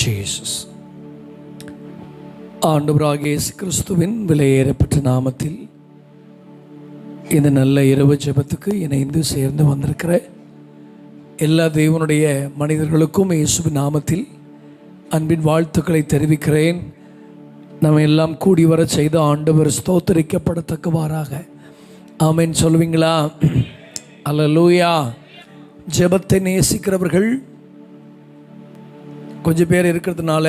Jesus. ஆண்டவராகிய இயேசு கிறிஸ்துவின் விலையேறப்பட்ட நாமத்தில் இந்த நல்ல இரவு ஜெபத்துக்கு இணைந்து சேர்ந்து வந்திருக்கிற எல்லா தேவனுடைய மனிதர்களுக்கும் இயேசுவின் நாமத்தில் அன்பின் வாழ்த்துக்களை தெரிவிக்கிறேன். நம்ம எல்லாம் கூடி வர செய்த ஆண்டவர் ஸ்தோத்தரிக்கப்படத்தக்கவாறாக ஆமென் சொல்லுவீங்களா? அல்லேலூயா. ஜெபத்தை நேசிக்கிறவர்கள் கொஞ்சம் பேர் இருக்கிறதுனால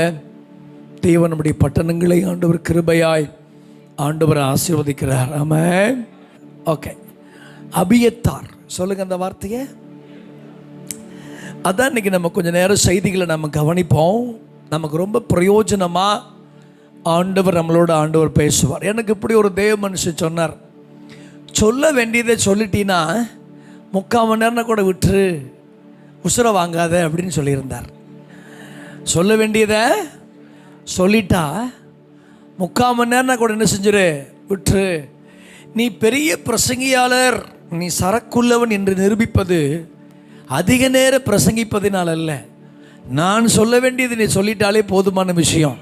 தேவன் நம்முடைய பட்டணங்களை ஆண்டவர் கிருபையாய் ஆண்டவர் ஆசீர்வதிக்கிறார். ஆமென். ஓகே, அபியத்தார் சொல்லுங்க அந்த வார்த்தையை. அதான் இன்னைக்கு நம்ம கொஞ்சம் நேரம் செய்திகளை நம்ம கவனிப்போம். நமக்கு ரொம்ப பிரயோஜனமாக ஆண்டவர் நம்மளோட பேசுவார். எனக்கு இப்படி ஒரு தேவ மனுஷன் சொன்னார், சொல்ல வேண்டியதை சொல்லிட்டீன்னா 3/4 மணி நேரம் கூட விட்டுரு, உசுரை வாங்காத அப்படின்னு சொல்லியிருந்தார். சொல்ல வேண்டியதை சொல்லிட்டா 3/4 மணி நேரம் கூட என்ன செஞ்சிரு, விட்டுரு. நீ பெரிய பிரசங்கியாளர், நீ சரக்குள்ளவன் என்று நிரூபிப்பது அதிக நேரம் பிரசங்கிப்பதினால் அல்ல, நான் சொல்ல வேண்டியது நீ சொல்லிட்டாலே போதுமான விஷயம்.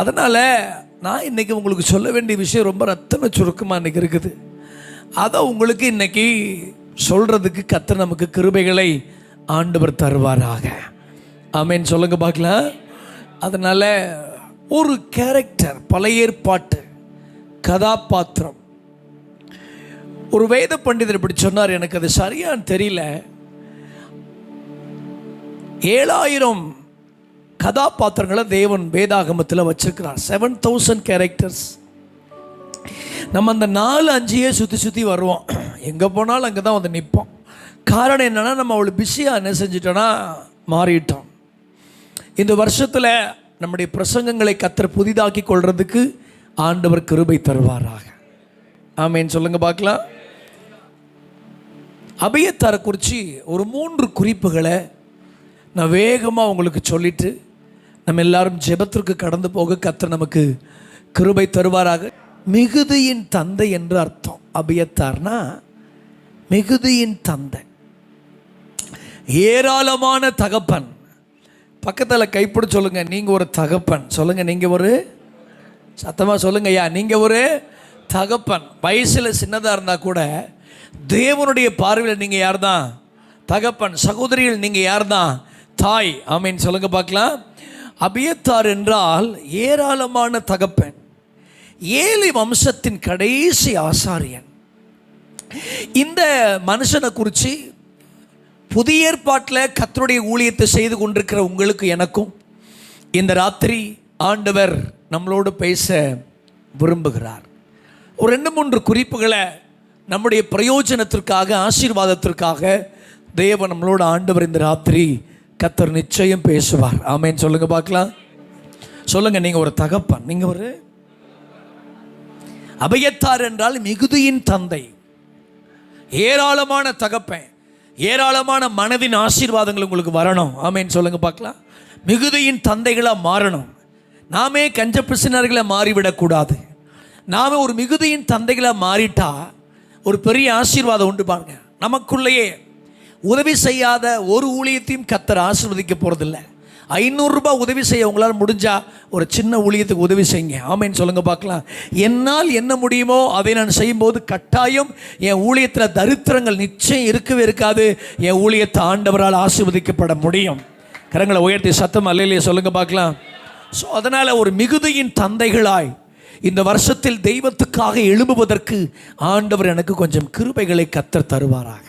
அதனால் நான் இன்றைக்கி உங்களுக்கு சொல்ல வேண்டிய விஷயம் ரொம்ப ரத்தன சுருக்கமாக இன்றைக்கி இருக்குது. அதை உங்களுக்கு இன்றைக்கி சொல்கிறதுக்கு கர்த்தர் நமக்கு கிருபைகளை ஆண்டவர் தருவாராக. ஆமென் சொல்லுங்க பார்க்கலாம். அதனால் ஒரு கேரக்டர், பழைய ஏற்பாட்டு கதாபாத்திரம், ஒரு வேத பண்டிதர் இப்படி சொன்னார், எனக்கு அது சரியான்னு தெரியல. 7000 கதாபாத்திரங்களை தேவன் வேதாகமத்தில் வச்சிருக்கிறார். 7000 கேரக்டர்ஸ். நம்ம அந்த 4-5 சுற்றி வருவோம், எங்கே போனாலும் அங்கே தான் வந்து நிற்போம். காரணம் என்னென்னா, நம்ம அவ்வளோ பிஸியாக என்ன செஞ்சிட்டோன்னா மாறிட்டோம். இந்த வருஷத்தில் நம்முடைய பிரசங்கங்களை கர்த்தர் புதிதாக்கி கொள்றதுக்கு ஆண்டவர் கிருபை தருவாராக. ஆமென் சொல்லுங்க பார்க்கலாம். அபியத்தாரை குறித்து ஒரு 3 குறிப்புகளை நான் வேகமாக உங்களுக்கு சொல்லிட்டு நம்ம எல்லாரும் ஜெபத்திற்கு கடந்து போக கர்த்தர் நமக்கு கிருபை தருவாராக. மிகுதியின் தந்தை என்று அர்த்தம். அபியத்தார்னா மிகுதியின் தந்தை, ஏராளமான தகப்பன். பக்கத்தில் கைப்பிடி சொல்லுங்க, நீங்கள் ஒரு தகப்பன். சொல்லுங்க, நீங்கள் ஒரு, சத்தமாக சொல்லுங்க ஐயா, நீங்கள் ஒரு தகப்பன். வயசில் சின்னதாக இருந்தால் கூட தேவனுடைய பார்வையில் நீங்கள் யார் தான்? தகப்பன். சகோதரிகள் நீங்கள் யார் தான்? தாய். ஆமென் சொல்லுங்க பார்க்கலாம். அபியத்தார் என்றால் ஏராளமான தகப்பன், 7 வம்சத்தின் கடைசி ஆசாரியன். இந்த மனுஷனை குறித்து புதிய ஏற்பாட்டில் கர்த்தருடைய ஊழியத்தை செய்து கொண்டிருக்கிற உங்களுக்கு எனக்கும் இந்த ராத்திரி ஆண்டவர் நம்மளோடு பேச விரும்புகிறார். ஒரு 2-3 குறிப்புகளை நம்முடைய பிரயோஜனத்திற்காக, ஆசீர்வாதத்திற்காக தேவன் நம்மளோட ஆண்டவர் இந்த ராத்திரி கர்த்தர் நிச்சயம் பேசுவார். ஆமென் சொல்லுங்க பார்க்கலாம். சொல்லுங்க, நீங்கள் ஒரு தகப்பன், நீங்கள் ஒரு அபியத்தார் என்றால் மிகுதியின் தந்தை, ஏராளமான தகப்பன், ஏராளமான மனதின் ஆசீர்வாதங்கள் உங்களுக்கு வரணும். ஆமென் சொல்லுங்க பார்க்கலாம். மிகுதியின் தந்தைகளாக மாறணும். நாமே கஞ்ச பிசினர்களை மாறிவிடக்கூடாது. நாம ஒரு மிகுதியின் தந்தைகளாக மாறிட்டா ஒரு பெரிய ஆசீர்வாதம் உண்டு. பாருங்க, நமக்குள்ளேயே உதவி செய்யாத ஒரு ஊழியத்தையும் கர்த்தர் ஆசீர்வதிக்க போகிறதில்லை. 500 ரூபாய் உதவி செய்ய உங்களால் முடிஞ்சால் ஒரு சின்ன ஊழியத்துக்கு உதவி செய்யுங்க. ஆமென் சொல்லுங்க பார்க்கலாம். என்னால் என்ன முடியுமோ அதை நான் செய்யும்போது கட்டாயம் என் ஊழியத்தில் தரித்திரங்கள் நிச்சயம் இருக்கவே இருக்காது. என் ஊழியத்தை ஆண்டவரால் ஆசீர்வதிக்கப்பட முடியும். கரங்களை உயர்த்தி சத்தம் அல்லையிலே சொல்லுங்க பார்க்கலாம். ஸோ அதனால் ஒரு மிகுதியின் தந்தைகளாய் இந்த வருஷத்தில் தெய்வத்துக்காக எழும்புவதற்கு ஆண்டவர் எனக்கு கொஞ்சம் கிருபைகளை கர்த்தர் தருவாராக.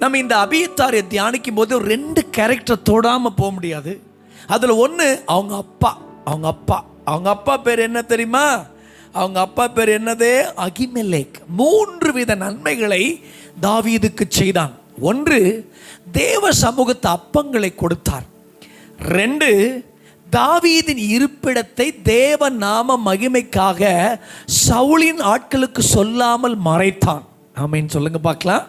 நம்ம இந்த அபியத்தாரை தியானிக்கும் போது 2 கேரக்டர் தொடாமல் போக முடியாது. அதில் ஒன்று அவங்க அப்பா. அவங்க அப்பா பேர் என்ன தெரியுமா? அவங்க அப்பா பேர் என்னது? அகிமெலேக். 3 வித நன்மைகளை தாவீதுக்கு செய்தான். 1, தேவ சமூகத்து அப்பங்களை கொடுத்தார். 2, தாவீதின் இருப்பிடத்தை தேவ நாம மகிமைக்காக சவுலின் ஆட்களுக்கு சொல்லாமல் மறைத்தான். ஆமென் சொல்லுங்க பார்க்கலாம்.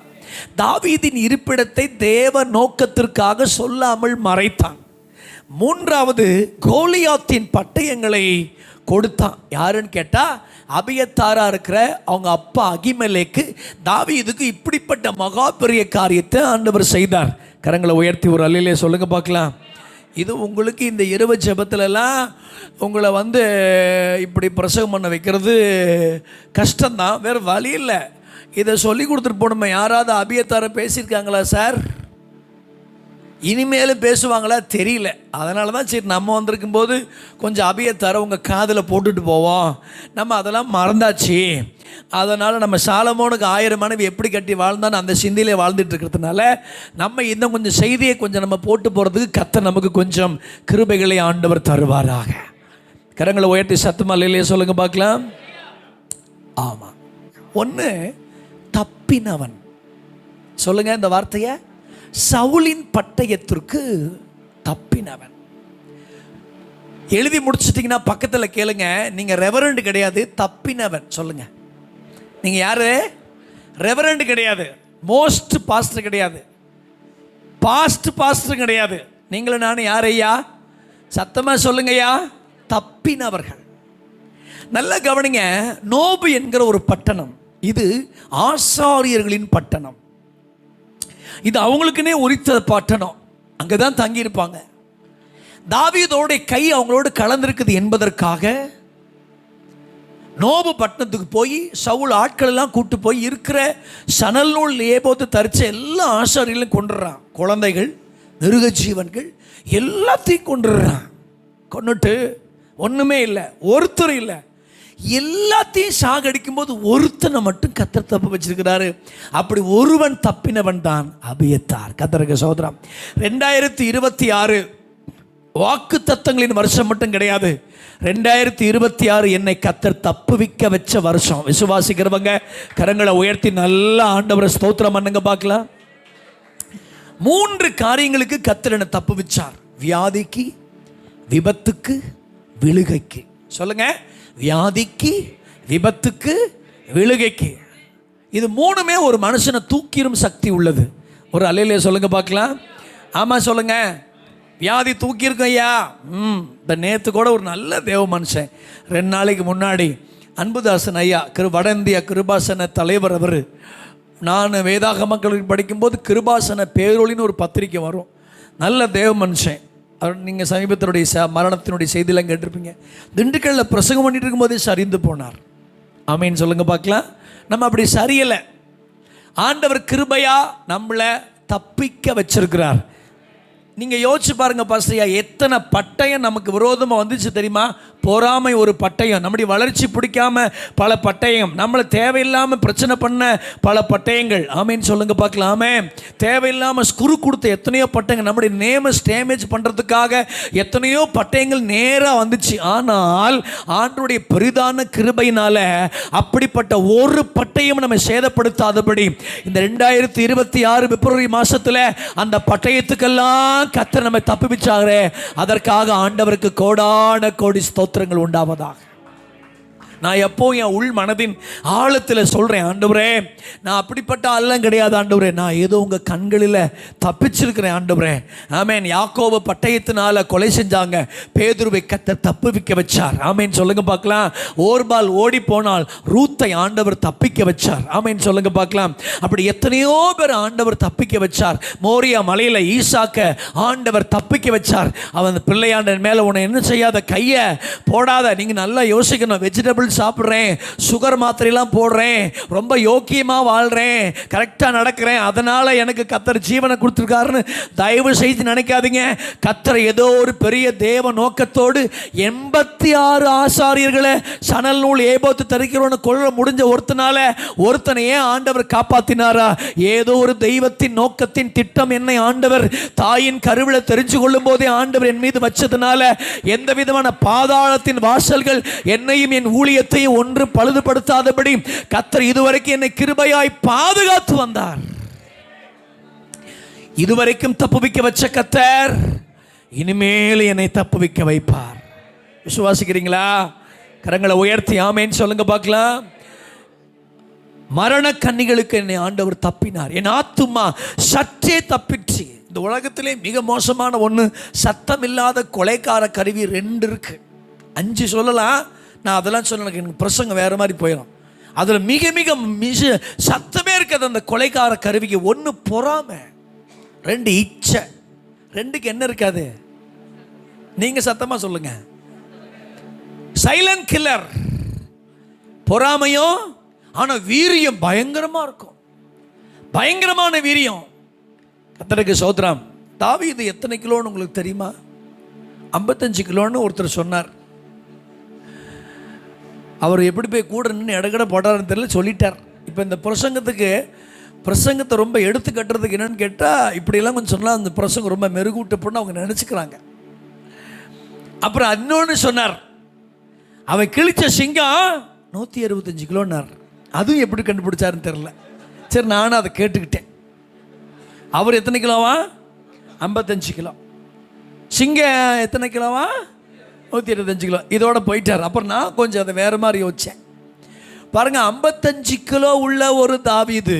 தாவீதின் இருப்பிடத்தை தேவ நோக்கத்திற்காக சொல்லாமல் மறைத்தான். 3வது, கோலியாத்தின் பட்டயங்களை கொடுத்தான். யாருன்னு கேட்டால் அபியத்தாரா இருக்கிற அவங்க அப்பா அகிமெலேக்கு தாவீதுக்கு இப்படிப்பட்ட மகா பெரிய காரியத்தை ஆண்டவர் செய்தார். கரங்களை உயர்த்தி ஒரு அல்லையிலே சொல்லுங்க பார்க்கலாம். இது உங்களுக்கு இந்த இரவு ஜெபத்திலலாம் உங்களை இப்படி பிரசவம் பண்ண வைக்கிறது கஷ்டம்தான், வேறு வழி இல்லை. இதை சொல்லி கொடுத்துட்டு போகணுமே. யாராவது அபியத்தாரை பேசியிருக்காங்களா சார்? இனிமேலும் பேசுவாங்களா தெரியல. அதனால தான் சரி நம்ம வந்திருக்கும் போது கொஞ்சம் அபியத்தாரை உங்கள் காதில் போட்டுட்டு போவோம். நம்ம அதெல்லாம் மறந்தாச்சு. அதனால் நம்ம சாலமோனுக்கு 1000 மனைவி எப்படி கட்டி வாழ்ந்தான்னு அந்த சிந்தையிலே வாழ்ந்துட்டு இருக்கிறதுனால நம்ம இன்னும் கொஞ்சம் செய்தியை கொஞ்சம் நம்ம போட்டு போகிறதுக்கு கர்த்தர் நமக்கு கொஞ்சம் கிருபைகளை ஆண்டவர் தருவாராக. கரங்களை உயர்த்தி சத்தமா இல்லையே சொல்லுங்க பார்க்கலாம். ஆமாம். ஒன்று, தப்பினவன். சொல்லுங்க இந்த வார்த்தையை. சவுலின் பட்டயத்திற்கு தப்பினவன். எழுதி முடிச்சிட்டிங்கன்னா பக்கத்தில் கேளுங்க. நீங்கள் ரெவரண்ட் கிடையாது, தப்பினவன். சொல்லுங்க, நீங்கள் யாரு? ரெவரண்ட் கிடையாது, மோஸ்ட் பாஸ்டர் கிடையாது, பாஸ்ட் பாஸ்டர் கிடையாது. நீங்களும் நானும் யார் ஐயா? சத்தமாக சொல்லுங்கய்யா. தப்பினவர்கள். நல்லா கவனிங்க. நோபு என்கிற ஒரு பட்டணம், இது ஆசாரியர்களின் பட்டணம். இது அவங்களுக்குன்னே உரித்த பட்டணம். அங்கே தான் தங்கியிருப்பாங்க. தாவீதோடைய கை அவங்களோடு கலந்திருக்குது என்பதற்காக நோபு பட்டணத்துக்கு போய் சவுல் ஆட்கள் எல்லாம் கூட்டு போய் இருக்கிற சணல் நூல் ஏபோத்து தரிச்ச எல்லா ஆசாரியர்களும் கொண்டுடுறான். குழந்தைகள், மிருக ஜீவன்கள் எல்லாத்தையும் கொண்டுடுறான். கொண்டுட்டு ஒன்றுமே இல்லை, ஒருத்தர் இல்லை, எல்லாத்தையும் சாகடிக்கும் போது ஒருத்தனை மட்டும் கர்த்தர் தப்பு வச்சிருக்கிறாரு. அப்படி ஒருவன் தப்பினவன் தான் அபியத்தார். கர்த்தருக்கு சோதரம். 2026 வாக்கு தத்தங்களின் வருஷம் மட்டும் கிடையாது. 2026 என்னை கர்த்தர் தப்புவிக்க வச்ச வருஷம். விசுவாசிக்கிறவங்க கரங்களை உயர்த்தி நல்லா ஆண்டவரை ஸ்தோத்திரம் பண்ணுங்க பார்க்கலாம். 3 காரியங்களுக்கு கர்த்தர் என்னை தப்பு வச்சார். வியாதிக்கு, விபத்துக்கு, விழுகைக்கு. சொல்லுங்க, வியாதிக்கு, விபத்துக்கு, விழுகைக்கு. இது 3மே ஒரு மனுஷனை தூக்கிடும் சக்தி உள்ளது. ஒரு அல்லையிலே சொல்லுங்க பார்க்கலாம். ஆமாம் சொல்லுங்க. வியாதி தூக்கியிருக்கோம் ஐயா. இந்த நேற்று கூட ஒரு நல்ல தேவ மனுஷன் 2 நாளைக்கு முன்னாடி அன்புதாசன் ஐயா, வட இந்தியா கிருபாசன தலைவர். அவர், நான் வேதாக மக்களுக்கு படிக்கும்போது கிருபாசன பேரொழின்னு ஒரு பத்திரிக்கை வரும். நல்ல தேவ மனுஷன். நீங்கள் சமீபத்தினுடைய மரணத்தினுடைய செய்தியெல்லாம் கேட்டிருப்பீங்க. திண்டுக்கல்லில் பிரசங்கம் பண்ணிட்டு இருக்கும்போதே சரிந்து போனார். ஆமீன் சொல்லுங்க பார்க்கலாம். நம்ம அப்படி சரியலை. ஆண்டவர் கிருபையா நம்மளை தப்பிக்க வச்சிருக்கிறார். நீங்கள் யோசிச்சு பாருங்க பாஸ்டர்யா, எத்தனை பட்டயம் நமக்கு விரோதமாக வந்துச்சு தெரியுமா? பொறாமை ஒரு பட்டயம், நம்முடைய வளர்ச்சி பிடிக்காம பல பட்டயம், நம்மளை தேவையில்லாமல் பிரச்சனை பண்ண பல பட்டயங்கள். ஆமேன்னு சொல்லுங்க பார்க்கலாம். ஆமே. தேவையில்லாமல் ஸ்குரு கொடுத்த எத்தனையோ பட்டயங்கள், நம்முடைய நேம ஸ்டேமேஜ் பண்ணுறதுக்காக எத்தனையோ பட்டயங்கள் நேராக வந்துச்சு. ஆனால் ஆண்டவருடைய பெரிதான கிருபையினால அப்படிப்பட்ட ஒரு பட்டயம் நம்ம சேதப்படுத்தாதபடி இந்த 2026 பிப்ரவரி மாதத்தில் அந்த பட்டயத்துக்கெல்லாம் கர்த்தர் நம்மை தப்புவிச்சாரே, அதற்காக ஆண்டவருக்கு கோடான கோடி ஸ்தோத்திரங்கள் உண்டாவதாக. நான் எப்போ என் உள் மனதின் ஆழத்தில் சொல்கிறேன், ஆண்டவரே நான் அப்படிப்பட்ட ஆளெல்லாம் கிடையாது ஆண்டவரே, நான் ஏதோ உங்கள் கண்களில் தப்பிச்சிருக்கிறேன் ஆண்டவரே. ஆமேன். யாக்கோபு பட்டயத்தினால கொலை செஞ்சாங்க, பேதுருவை கர்த்தர் தப்புவிக்க வச்சார். ஆமேன் சொல்லுங்க பார்க்கலாம். ஓர்பால் ஓடி போனால் ரூத்தை ஆண்டவர் தப்பிக்க வச்சார். ஆமேன் சொல்லுங்க பார்க்கலாம். அப்படி எத்தனையோ பேர் ஆண்டவர் தப்பிக்க வச்சார். மோரியா மலையில் ஈசாக்க ஆண்டவர் தப்பிக்க வச்சார். அவன் பிள்ளையாண்டன் மேலே உன்னை என்ன செய்யாத, கையை போடாத. நீங்கள் நல்லா யோசிக்கணும். வெஜிடபிள் சாப்பிட்றேன், சுகர் மாத்திரையெல்லாம் போடுறேன், ரொம்ப யோக்கியமாக வாழ்கிறேன், கரெக்டாக நடக்கிறேன், அதனால் எனக்கு கர்த்தர் ஜீவனை கொடுத்துருக்காருன்னு தயவு செய்து நினைக்காதீங்க. கர்த்தர் ஏதோ ஒரு பெரிய தேவ நோக்கத்தோடு 86 ஆசாரியர்களை சணல் நூல் ஏபோத்து தரிக்கிறோன்னு கொள்ள முடிஞ்ச ஒருத்தனை ஏன் ஆண்டவர் காப்பாற்றினாரா? ஏதோ ஒரு தெய்வத்தின் நோக்கத்தின் திட்டம் என்னை ஆண்டவர் தாயின் கருவில் தெரிஞ்சு கொள்ளும் போதே ஆண்டவர் என் மீது வச்சதுனால எந்த விதமான பாதாளத்தின் வாசல்கள் என்னையும் என் ஊழியத்தையும் ஒன்று பழுதுபடுத்தாதபடி கர்த்தர் இதுவரைக்கும் என்னை கிருபையாய் பாதுகாத்து வந்தார். இதுவரைக்கும் தப்புவிக்க வச்ச கர்த்தர் இனிமேல் என்னை தப்புவிக்க வைப்பார். விசுவாசிக்கிறீங்களா? கரங்களை உயர்த்தி ஆமேன்னு சொல்லுங்க பார்க்கலாம். மரண கன்னிகளுக்கு என்னை ஆண்டவர் தப்பினார். என் ஆத்துமா சற்றே தப்பிச்சு. இந்த உலகத்திலே மிக மோசமான ஒன்று, சத்தம் இல்லாத கொலைக்கார கருவி 2 இருக்கு. 5 சொல்லலாம், நான் அதெல்லாம் சொல்ல எனக்கு பிரசங்கம் வேறு மாதிரி போயிடும். அதில் மிக மிக சத்தமே இருக்காது அந்த கொலைக்கார கருவிக்கு. 1 பொறாமை, 2 இச்சை. 2க்கு என்ன இருக்காது? நீங்க சத்தமா சொல்லுங்க. Silent killer. பொறாமையும் ஆனா வீரியம் பயங்கரமா இருக்கும். பயங்கரமான வீரியம். கர்த்தருக்கு ஸ்தோத்திரம். தாவீது எத்தனை கிலோன்னு உங்களுக்கு தெரியுமா? 55 கிலோன்னு ஒருத்தர் சொன்னார். அவர் எப்படி போய் கூட நின்று இடக்கட போட்டாருன்னு தெரியல, சொல்லிட்டார். இப்போ இந்த பிரசங்கத்தை ரொம்ப எடுத்து கட்டுறதுக்கு என்னன்னு கேட்டால், இப்படியெல்லாம் கொஞ்சம் சொன்னால் அந்த பிரசங்கம் ரொம்ப மெருகூட்டப்படும் அவங்க நினச்சிக்கிறாங்க. அப்புறம் இன்னொன்று சொன்னார், அவன் கிழிச்ச சிங்கம் 165 கிலோன்னார். அதுவும் எப்படி கண்டுபிடிச்சாருன்னு தெரில. சரி, நானும் அதை கேட்டுக்கிட்டேன். அவர் எத்தனை கிலோவா? 55 கிலோ. சிங்கம் எத்தனை கிலோவா? 125 கிலோ. இதோட போயிட்டார். அப்புறம் நான் கொஞ்சம் அதை வேறு மாதிரி யோசித்தேன். பாருங்கள், 55 கிலோ உள்ள ஒரு தாவீது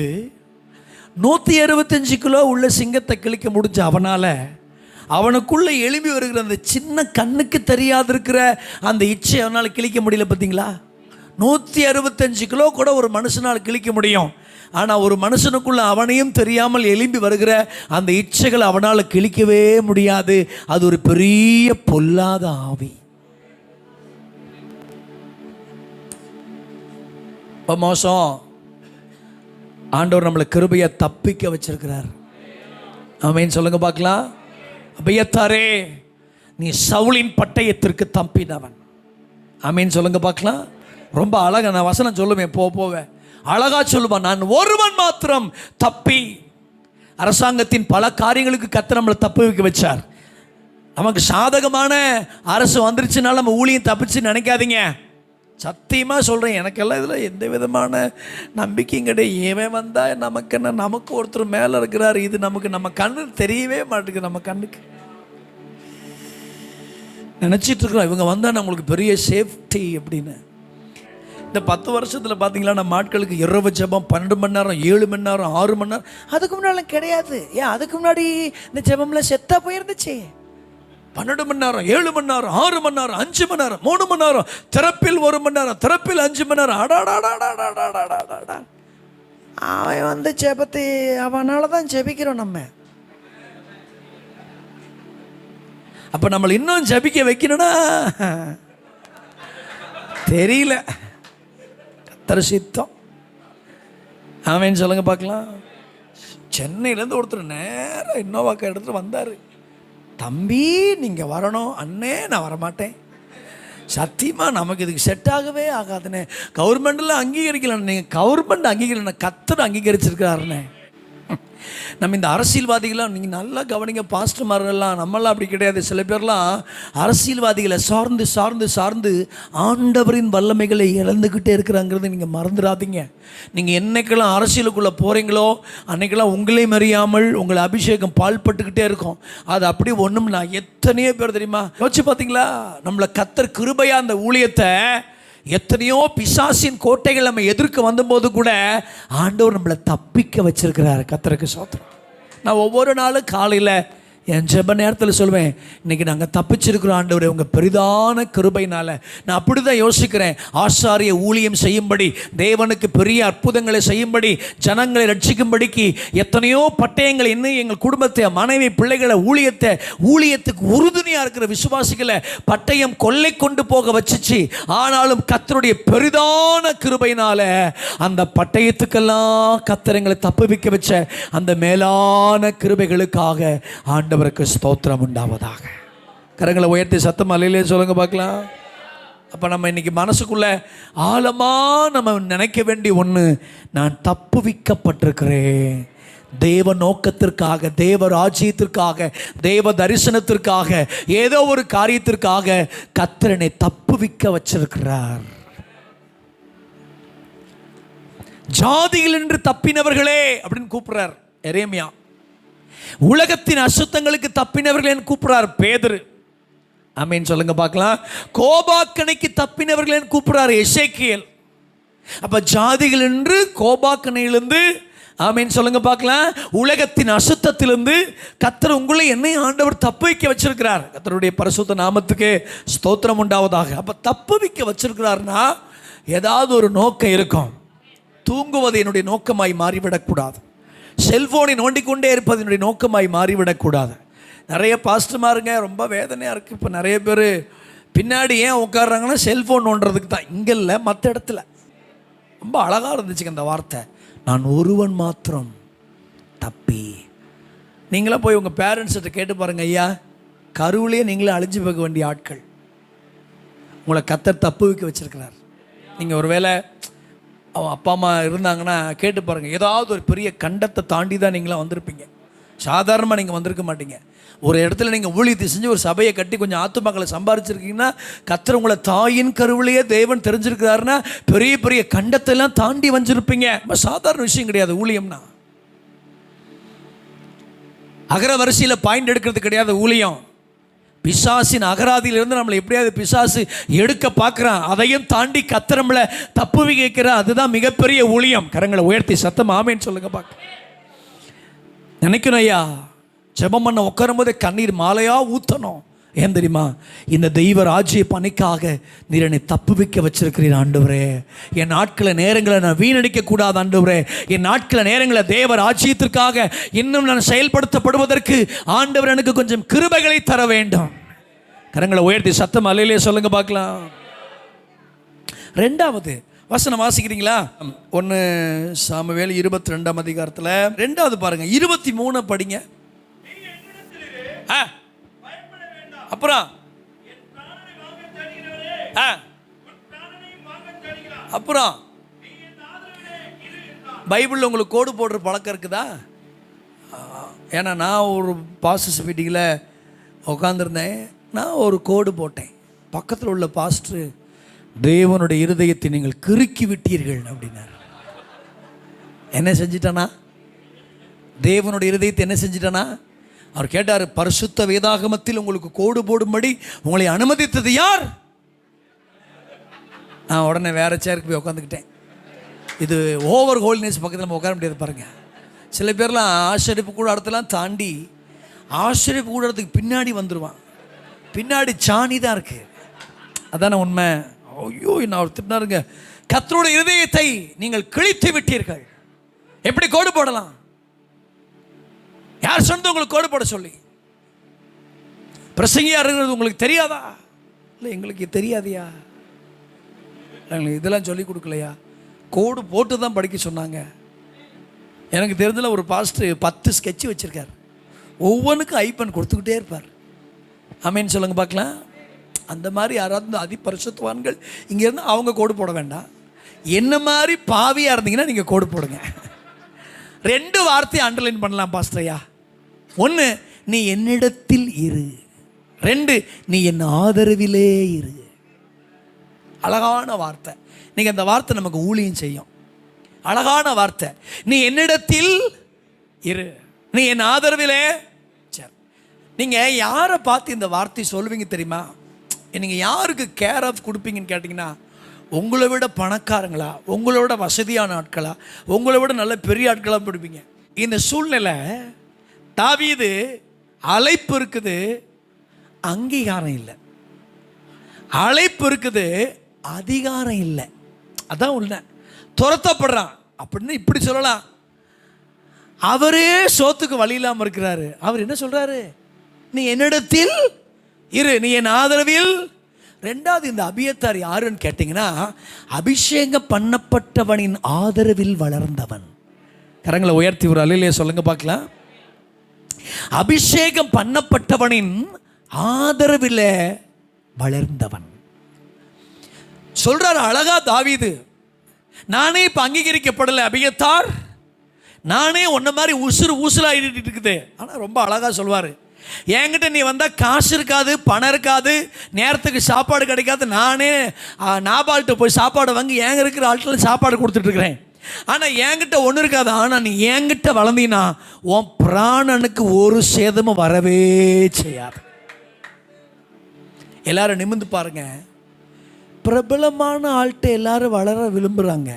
165 கிலோ உள்ள சிங்கத்தை கிழிக்க முடிஞ்ச அவனால், அவனுக்குள்ளே எழும்பி வருகிற அந்த சின்ன கண்ணுக்கு தெரியாது இருக்கிற அந்த இச்சை அவனால் கிழிக்க முடியல. பார்த்தீங்களா? 165 கிலோ கூட ஒரு மனுஷனால் கிழிக்க முடியும். ஆனால் ஒரு மனுஷனுக்குள்ள அவனையும் தெரியாமல் எழும்பி வருகிற அந்த இச்சைகள் அவனால் கிழிக்கவே முடியாது. அது ஒரு பெரிய பொல்லாத ஆவி. மோசம். ஆண்டவர் நம்மளை கிருபையை தப்பிக்க வச்சிருக்கிறார். ஆமென் சொல்லுங்க பார்க்கலாம். அபியத்தாரே, நீ சவுலின் பட்டயத்திற்கு தப்பினவன். ஆமென் சொல்லுங்க பார்க்கலாம். ரொம்ப அழகா நான் வசனம் சொல்லுவேன், போவேன் அழகா சொல்லுவான். நான் ஒருவன் மாத்திரம் தப்பி. அரசாங்கத்தின் பல காரியங்களுக்கு கர்த்தர் நம்மளை தப்பி வைக்க வச்சார். நமக்கு சாதகமான அரசு வந்துருச்சுனால நம்ம ஊழியம் தப்பிச்சு நினைக்காதீங்க. சத்தியமாக சொல்கிறேன், எனக்கெல்லாம் இதில் எந்த விதமான நம்பிக்கையும் கிடையாது. ஏன் வந்தால் நமக்கு என்ன, நமக்கு ஒருத்தர் மேலே இருக்கிறார். இது நம்ம கண்ணு தெரியவே மாட்டேங்குது. நம்ம கண்ணுக்கு நினச்சிட்டு இருக்கிறோம் இவங்க வந்தால் நம்மளுக்கு பெரிய சேஃப்டி அப்படின்னு. இந்த 10 வருஷத்தில் பார்த்தீங்களா, நம்ம ஆட்களுக்கு இரவு ஜெபம் 12 மணி நேரம், 7 மணி நேரம், 6 மணி நேரம். அதுக்கு முன்னாடி கிடையாது. ஏன் அதுக்கு முன்னாடி இந்த ஜெபம்லாம் செத்தா போயிருந்துச்சு. 12 மணி நேரம், 7 மணி நேரம், 6 மணி நேரம், 5 மணி நேரம், 3 மணி நேரம், திறப்பில் 1 மணி நேரம், திறப்பில் 5 மணி நேரம். அடாடாடாடாடாடாடாடா. அவன் வந்து ஜெபத்தை அவனால தான் ஜெபிக்கிறோம் நம்ம. அப்போ நம்மளை இன்னும் ஜெபிக்க வைக்கணும்னா தெரியல. கர்த்தர் சித்தம். ஆமென் சொல்லுங்க பார்க்கலாம். சென்னையிலேருந்து ஒருத்தர் நேராக இன்னோவாக்கா எடுத்துகிட்டு வந்தார். தம்பி நீங்கள் வரணும். அண்ணே நான் வரமாட்டேன். சத்தியமாக நமக்கு இதுக்கு செட் ஆகவே ஆகாதுண்ணே. கவர்மெண்ட்டில் அங்கீகரிக்கலண்ணே. நீங்கள் கவர்மெண்ட் அங்கீகரிக்கல, கர்த்தர் அங்கீகரிச்சிருக்கிறாருண்ணே. நம்ம இந்த அரசியல்வாதிகளாம் நீங்கள் நல்லா கவனிங்க. பாஸ்டர்மாரெல்லாம் நம்மளாம் அப்படி கிடையாது. சில பேர்லாம் அரசியல்வாதிகளை சார்ந்து சார்ந்து சார்ந்து ஆண்டவரின் வல்லமைகளை இழந்துக்கிட்டே இருக்கிறாங்கிறது நீங்கள் மறந்துடாதீங்க. நீங்கள் என்னைக்கெல்லாம் அரசியலுக்குள்ளே போகிறீங்களோ அன்னைக்கெல்லாம் உங்களையும் அறியாமல் உங்களை அபிஷேகம் பால்பட்டுக்கிட்டே இருக்கும். அது அப்படி ஒன்றும் நான் எத்தனையோ பேர் தெரியுமா யோசிச்சு பார்த்தீங்களா? நம்மளை கர்த்தர் கிருபையா அந்த ஊழியத்தை எத்தனையோ பிசாசின் கோட்டைகள் நம்ம எதிர்க்க வந்தபோது கூட ஆண்டவர் நம்மளை தப்பிக்க வச்சிருக்கிறார். கர்த்தருக்கு ஸ்தோத்திரம். நான் ஒவ்வொரு நாளும் காலையில் என் ஜெப நேரத்தில் சொல்வேன், இன்றைக்கி நாங்கள் தப்பிச்சிருக்கிறோம் ஆண்டவரே உங்கள் பெரிதான கிருபையினால். நான் அப்படி தான் யோசிக்கிறேன். ஆசாரிய ஊழியம் செய்யும்படி, தேவனுக்கு பெரிய அற்புதங்களை செய்யும்படி, ஜனங்களை ரட்சிக்கும்படிக்கு எத்தனையோ பட்டயங்கள் இன்னும் எங்கள் குடும்பத்தை, மனைவி, பிள்ளைகளை, ஊழியத்துக்கு உறுதுணையாக இருக்கிற விசுவாசிகளை பட்டயம் கொள்ளை கொண்டு போக வச்சிச்சு. ஆனாலும் கர்த்தருடைய பெரிதான கிருபையினால் அந்த பட்டயத்துக்கெல்லாம் கர்த்தர் எங்களை தப்புவிக்க வச்ச அந்த மேலான கிருபைகளுக்காக ஆண்டவருக்கு ஸ்தோத்திரம் உண்டாவதாக. கரங்களை உயர்த்தி சத்தம் அல்லையிலே சொல்லுங்க பார்க்கலாம். அப்போ நம்ம இன்னைக்கு மனசுக்குள்ள ஆழமா நம்ம நினைக்க வேண்டிய ஒன்று, நான் தப்புவிக்கப்பட்டிருக்கிறேன். தேவ நோக்கத்திற்காக, தேவ ராஜ்யத்திற்காக, தேவ தரிசனத்திற்காக, ஏதோ ஒரு காரியத்திற்காக கர்த்தர் என்னை தப்புவிக்க வச்சிருக்கிறார். ஜாதிகள் என்று தப்பினவர்களே அப்படின்னு கூப்பிடுறார் எரேமியா. உலகத்தின் அசுத்தங்களுக்கு தப்பினவர்கள் கூப்பிடுறார் பேதுரு. ஆமென் சொல்லுங்க பார்க்கலாம். கோபாக்கணைக்கு தப்பினவர்கள் கூப்பிடுறார் எசேக்கியேல். அப்ப ஜாதிகள் என்று கோபாக்கணையிலிருந்து, ஆமென் சொல்லுங்க பார்க்கலாம், உலகத்தின் அசுத்தத்திலிருந்து கர்த்தர் உங்களை என்னை ஆண்டவர் தப்பு வைக்க வச்சிருக்கிறார். கர்த்தருடைய பரிசுத்த நாமத்துக்கு ஸ்தோத்திரம் உண்டாவதாக. அப்ப தப்பு வைக்க வச்சிருக்கிறார்னா ஏதாவது ஒரு நோக்கம் இருக்கும். தூங்குவது என்னுடைய நோக்கமாய் மாறிவிடக்கூடாது. செல்போனை நோண்டிக்கொண்டே இருப்பது என்னுடைய நோக்கமாய் மாறிவிடக்கூடாது. நிறைய பாஸ்டர்மாருங்க ரொம்ப வேதனையாக இருக்குது. இப்போ நிறைய பேர் பின்னாடி ஏன் உட்காடுறாங்கன்னா செல்ஃபோன் நோண்டுறதுக்கு தான். இங்கே இல்லை, மற்ற இடத்துல. ரொம்ப அழகாக இருந்துச்சுங்க அந்த வார்த்தை, நான் ஒருவன் மாத்திரம் தப்பி. நீங்களாம் போய் உங்கள் பேரண்ட்ஸ்கிட்ட கேட்டு பாருங்கள், ஐயா கருவிலேயே நீங்களே அழிஞ்சு போக வேண்டிய ஆட்கள், உங்களை கர்த்தர் தப்பு வைக்க வச்சுருக்கிறார். நீங்கள் ஒரு வேளை அவன் அப்பா அம்மா இருந்தாங்கன்னா கேட்டு பாருங்கள், ஏதாவது ஒரு பெரிய கண்டத்தை தாண்டி தான் நீங்களாம் வந்திருப்பீங்க. சாதாரணமாக நீங்கள் வந்திருக்க மாட்டீங்க. ஒரு இடத்துல நீங்கள் ஊழியத்தை செஞ்சு ஒரு சபையை கட்டி கொஞ்சம் ஆத்துமாக்களை சம்பாரிச்சிருக்கீங்கன்னா, கர்த்தர் உங்களை தாயின் கருவிலேயே தேவன் தெரிஞ்சிருக்கிறாருன்னா பெரிய பெரிய கண்டத்தெல்லாம் தாண்டி வந்திருப்பீங்க. சாதாரண விஷயம் கிடையாது ஊழியம்னா. அகர வரிசையில் பாயிண்ட் எடுக்கிறது கிடையாது ஊழியம். பிசாசின் அகராதியிலிருந்து நம்மளை எப்படியாவது பிசாசு எடுக்க பார்க்குறான், அதையும் தாண்டி கர்த்தர் நம்மளை தப்பு வைக்கிற, அதுதான் மிகப்பெரிய ஊழியம். கரங்களை உயர்த்தி சத்தம் ஆமேன்னு சொல்லுங்க பார்க்க. நினைக்கணும் ஐயா, ஜெபம் பண்ண உட்காரும் போதே கண்ணீர் மாலையா ஊற்றணும். ஏன் தெரியுமா? இந்த தெய்வ ராஜ்ய பணிக்காக நீர் என்னை தப்பு வைக்க வச்சிருக்கிறீர் ஆண்டவரே. என் நாட்கள நேரங்களை நான் வீணடிக்க கூடாது ஆண்டவரே. என் நாட்கள நேரங்களை தேவ ராஜ்யத்திற்காக இன்னும் நான் செயல்படுத்தப்படுவதற்கு ஆண்டவர் எனக்கு கொஞ்சம் கிருபைகளை தர வேண்டும். கரங்களை உயர்த்தி சத்தம் அல்லேலூயா சொல்லுங்க பார்க்கலாம். ரெண்டாவது வசனம் வாசிக்கிறீங்களா? 1 சாமுவேல் 22ஆம் அதிகாரத்தில் 2வது பாருங்க, 23 படிங்க. அப்புறம் அப்புறம் பைபிளில் உங்களுக்கு கோடு போடுற பழக்கம் இருக்குதா? ஏன்னா நான் ஒரு பாஸ்டர்ஸ் மீட்டிங்கில் உட்காந்துருந்தேன், நான் ஒரு கோடு போட்டேன். பக்கத்தில் உள்ள பாஸ்டர், தேவனுடைய இருதயத்தை நீங்கள் கிறுக்கி விட்டீர்கள் அப்படின்னார். என்ன செஞ்சிட்டானா? தேவனுடைய இருதயத்தை என்ன செஞ்சிட்டானா? அவர் கேட்டார், பரிசுத்த வேதாகமத்தில் உங்களுக்கு கோடு போடும்படி உங்களை அனுமதித்தது யார்? நான் உடனே வேற சேருக்கு போய் உட்காந்துக்கிட்டேன். இது ஓவர் ஹோல்னஸ் பக்கத்தில் நம்ம உட்கார முடியாது பாருங்க. சில பேர்லாம் ஆசிரியப்பு கூடாரத்தெல்லாம் தாண்டி ஆசிரியப்பு கூடாரத்துக்கு பின்னாடி வந்துடுவான். பின்னாடி சாணி தான் இருக்கு. அதான உண்மை. ஐயோ நான் அவர் திட்டினாருங்க, கர்த்தருடைய இருதயத்தை நீங்கள் கிழித்து விட்டீர்கள். எப்படி கோடு போடலாம்? யார் சொன்னது உங்களுக்கு கோடு போட சொல்லி? பிரசங்கியா இருக்கிறது உங்களுக்கு தெரியாதா? இல்லை எங்களுக்கு தெரியாதியா, இதெல்லாம் சொல்லி கொடுக்கலையா? கோடு போட்டு தான் படிக்க சொன்னாங்க. எனக்கு தெரிஞ்சல ஒரு பாஸ்டர் 10 ஸ்கெட்ச் வச்சிருக்கார். ஒவ்வொன்றுக்கும் ஐப்பன் கொடுத்துக்கிட்டே இருப்பார். ஆமேன்னு சொல்லுங்க பார்க்கலாம். அந்த மாதிரி யாராவது அதிபரிசுத்தவான்கள் இங்கே இருந்தால் அவங்க கோடு போட வேண்டாம். என்ன மாதிரி பாவியாக இருந்தீங்கன்னா நீங்கள் கோடு போடுங்க. 2 வார்த்தையை அண்டர்லைன் பண்ணலாம் பாஸ்டரையா. 1, நீ என்னிடத்தில் இரு. 2, நீ என் ஆதரவிலே இரு. அழகான வார்த்தை. நீங்கள் அந்த வார்த்தை நமக்கு ஊழியம் செய்யும். அழகான வார்த்தை. நீ என்னிடத்தில் இரு, நீ என் ஆதரவிலே. சரி, நீங்கள் யாரை பார்த்து இந்த வார்த்தை சொல்லுவீங்க தெரியுமா? நீங்கள் யாருக்கு கேர் ஆஃப் கொடுப்பீங்கன்னு கேட்டிங்கன்னா, உங்களை விட பணக்காரங்களா, உங்களோட வசதியான ஆட்களா, உங்களை விட நல்ல பெரிய ஆட்களாக பிடிப்பீங்க. இந்த சூழ்நிலை தாவீது அழைப்பு இருக்குது, அங்கீகாரம் இல்லை. அழைப்பு இருக்குது, அதிகாரம் இல்லை. அதான் உள்ள துரத்தப்படுறான் அப்படின்னு இப்படி சொல்லலாம். அவரே சோத்துக்கு வழி இல்லாமல் இருக்கிறாரு. அவர் என்ன சொல்றாரு? நீ என்னிடத்தில் இரு, நீ என் ஆதரவில். 2வது இந்த அபியத்தார் யாருன்னு கேட்டிங்கன்னா, அபிஷேகம் பண்ணப்பட்டவனின் ஆதரவில் வளர்ந்தவன். கரங்களை உயர்த்தி ஒரு அல்லேலூயா சொல்லுங்க பார்க்கலாம். அபிஷேகம் பண்ணப்பட்டவனின் ஆதரவில் வளர்ந்தவன் சொல்றாரு அழகா தாவீது. நானே இப்ப அங்கீகரிக்கப்படலை அபியத்தார், நானே உன்ன மாதிரி ஊசலாயிட்டு இருக்குது. ஆனால் ரொம்ப அழகா சொல்வாரு, என்கிட்ட நீ வந்தால் காசு இருக்காது, பணம் இருக்காது, நேரத்துக்கு சாப்பாடு கிடைக்காது. நானே நாபால்கிட்ட போய் சாப்பாடு வாங்கி எங்க இருக்கிற ஆட்கள் சாப்பாடு கொடுத்துட்ருக்கிறேன். ஆனால் என்கிட்ட ஒன்று இருக்காது. ஆனால் நீ என்கிட்ட வளர்ந்தீன்னா உன் பிராணனுக்கு ஒரு சேதமும் வரவே செய்யாது. எல்லாரும் நிமிர்ந்து பாருங்க. பிரபலமான ஆள்கிட்ட எல்லாரும் வளர விரும்புகிறாங்க.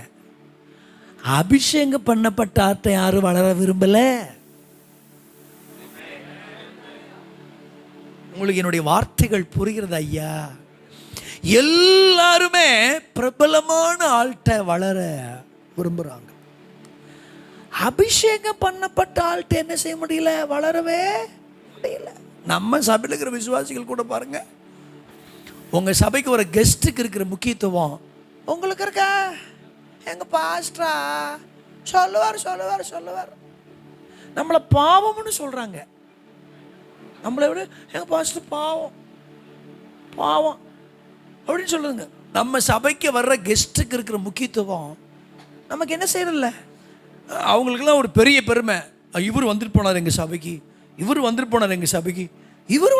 அபிஷேகம் பண்ணப்பட்ட ஆள்கிட்ட யாரும் வளர விரும்பல. உங்களுக்கு என்னுடைய வார்த்தைகள் புரிகிறது ஐயா? எல்லாருமே பிரபலமான ஆள்கிட்ட வளர விரும்புகிறாங்க. அபிஷேகம் பண்ணப்பட்ட ஆள்கிட்ட என்ன செய்ய முடியல? வளரவே முடியல. நம்ம சபையில் இருக்கிற விசுவாசிகள் கூட பாருங்க, உங்கள் சபைக்கு வர கெஸ்ட்டுக்கு இருக்கிற முக்கியத்துவம் உங்களுக்கு இருக்கா? எங்கள் பாஸ்டரா சொல்லுவார். நம்மளை பாவம்னு சொல்கிறாங்க. நம்மளை விட எங்கள் பாஸ்டர் பாவம் அப்படின்னு சொல்லுங்க. நம்ம சபைக்கு வர்ற கெஸ்ட்டுக்கு இருக்கிற முக்கியத்துவம் நமக்கு என்ன செய்யறதில்ல. அவங்களுக்கெல்லாம் ஒரு பெரிய பெருமை, இவர் வந்துட்டு போனார் எங்கள் சபைக்கு, இவர்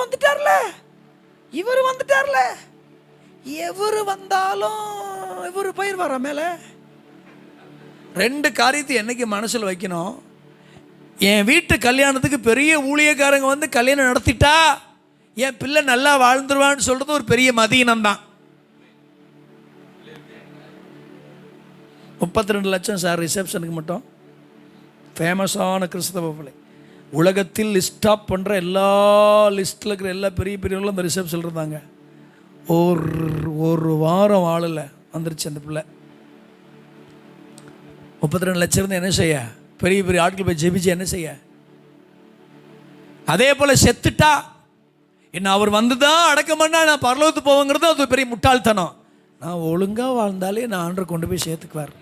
வந்துட்டார்ல. எவர் வந்தாலும் இவர் போயிடுவாரா மேலே. ரெண்டு காரியத்தை என்னைக்கு மனசில் வைக்கணும். என் வீட்டு கல்யாணத்துக்கு பெரிய ஊழியக்காரங்க வந்து கல்யாணம் நடத்திட்டா என் பிள்ளை நல்லா வாழ்ந்துருவான்னு சொல்கிறது ஒரு பெரிய மதியினம் தான். 32 லட்சம் சார் ரிசப்ஷனுக்கு மட்டும். ஃபேமஸான கிறிஸ்தவ பிள்ளை உலகத்தில் லிஸ்ட் ஆப் பண்ணுற எல்லா லிஸ்ட்டில் இருக்கிற எல்லா பெரியவங்களும் அந்த ரிசப்ஷன் இருந்தாங்க. ஒரு வாரம் வாழலை, வந்துருச்சு அந்த பிள்ளை. 32 லட்சம் இருந்து என்ன செய்ய? பெரிய ஆட்கள் போய் ஜெபிச்சு என்ன செய்ய? அதே போல் செத்துட்டா என்ன அவர் வந்து தான் அடக்கம் பண்ணா நான் பரலோகத்துக்கு போவேங்கிறது அது பெரிய முட்டாள்தனம். நான் ஒழுங்காக வாழ்ந்தாலே நான் ஆண்டவர் கொண்டு போய் சேர்த்துக்குவார்.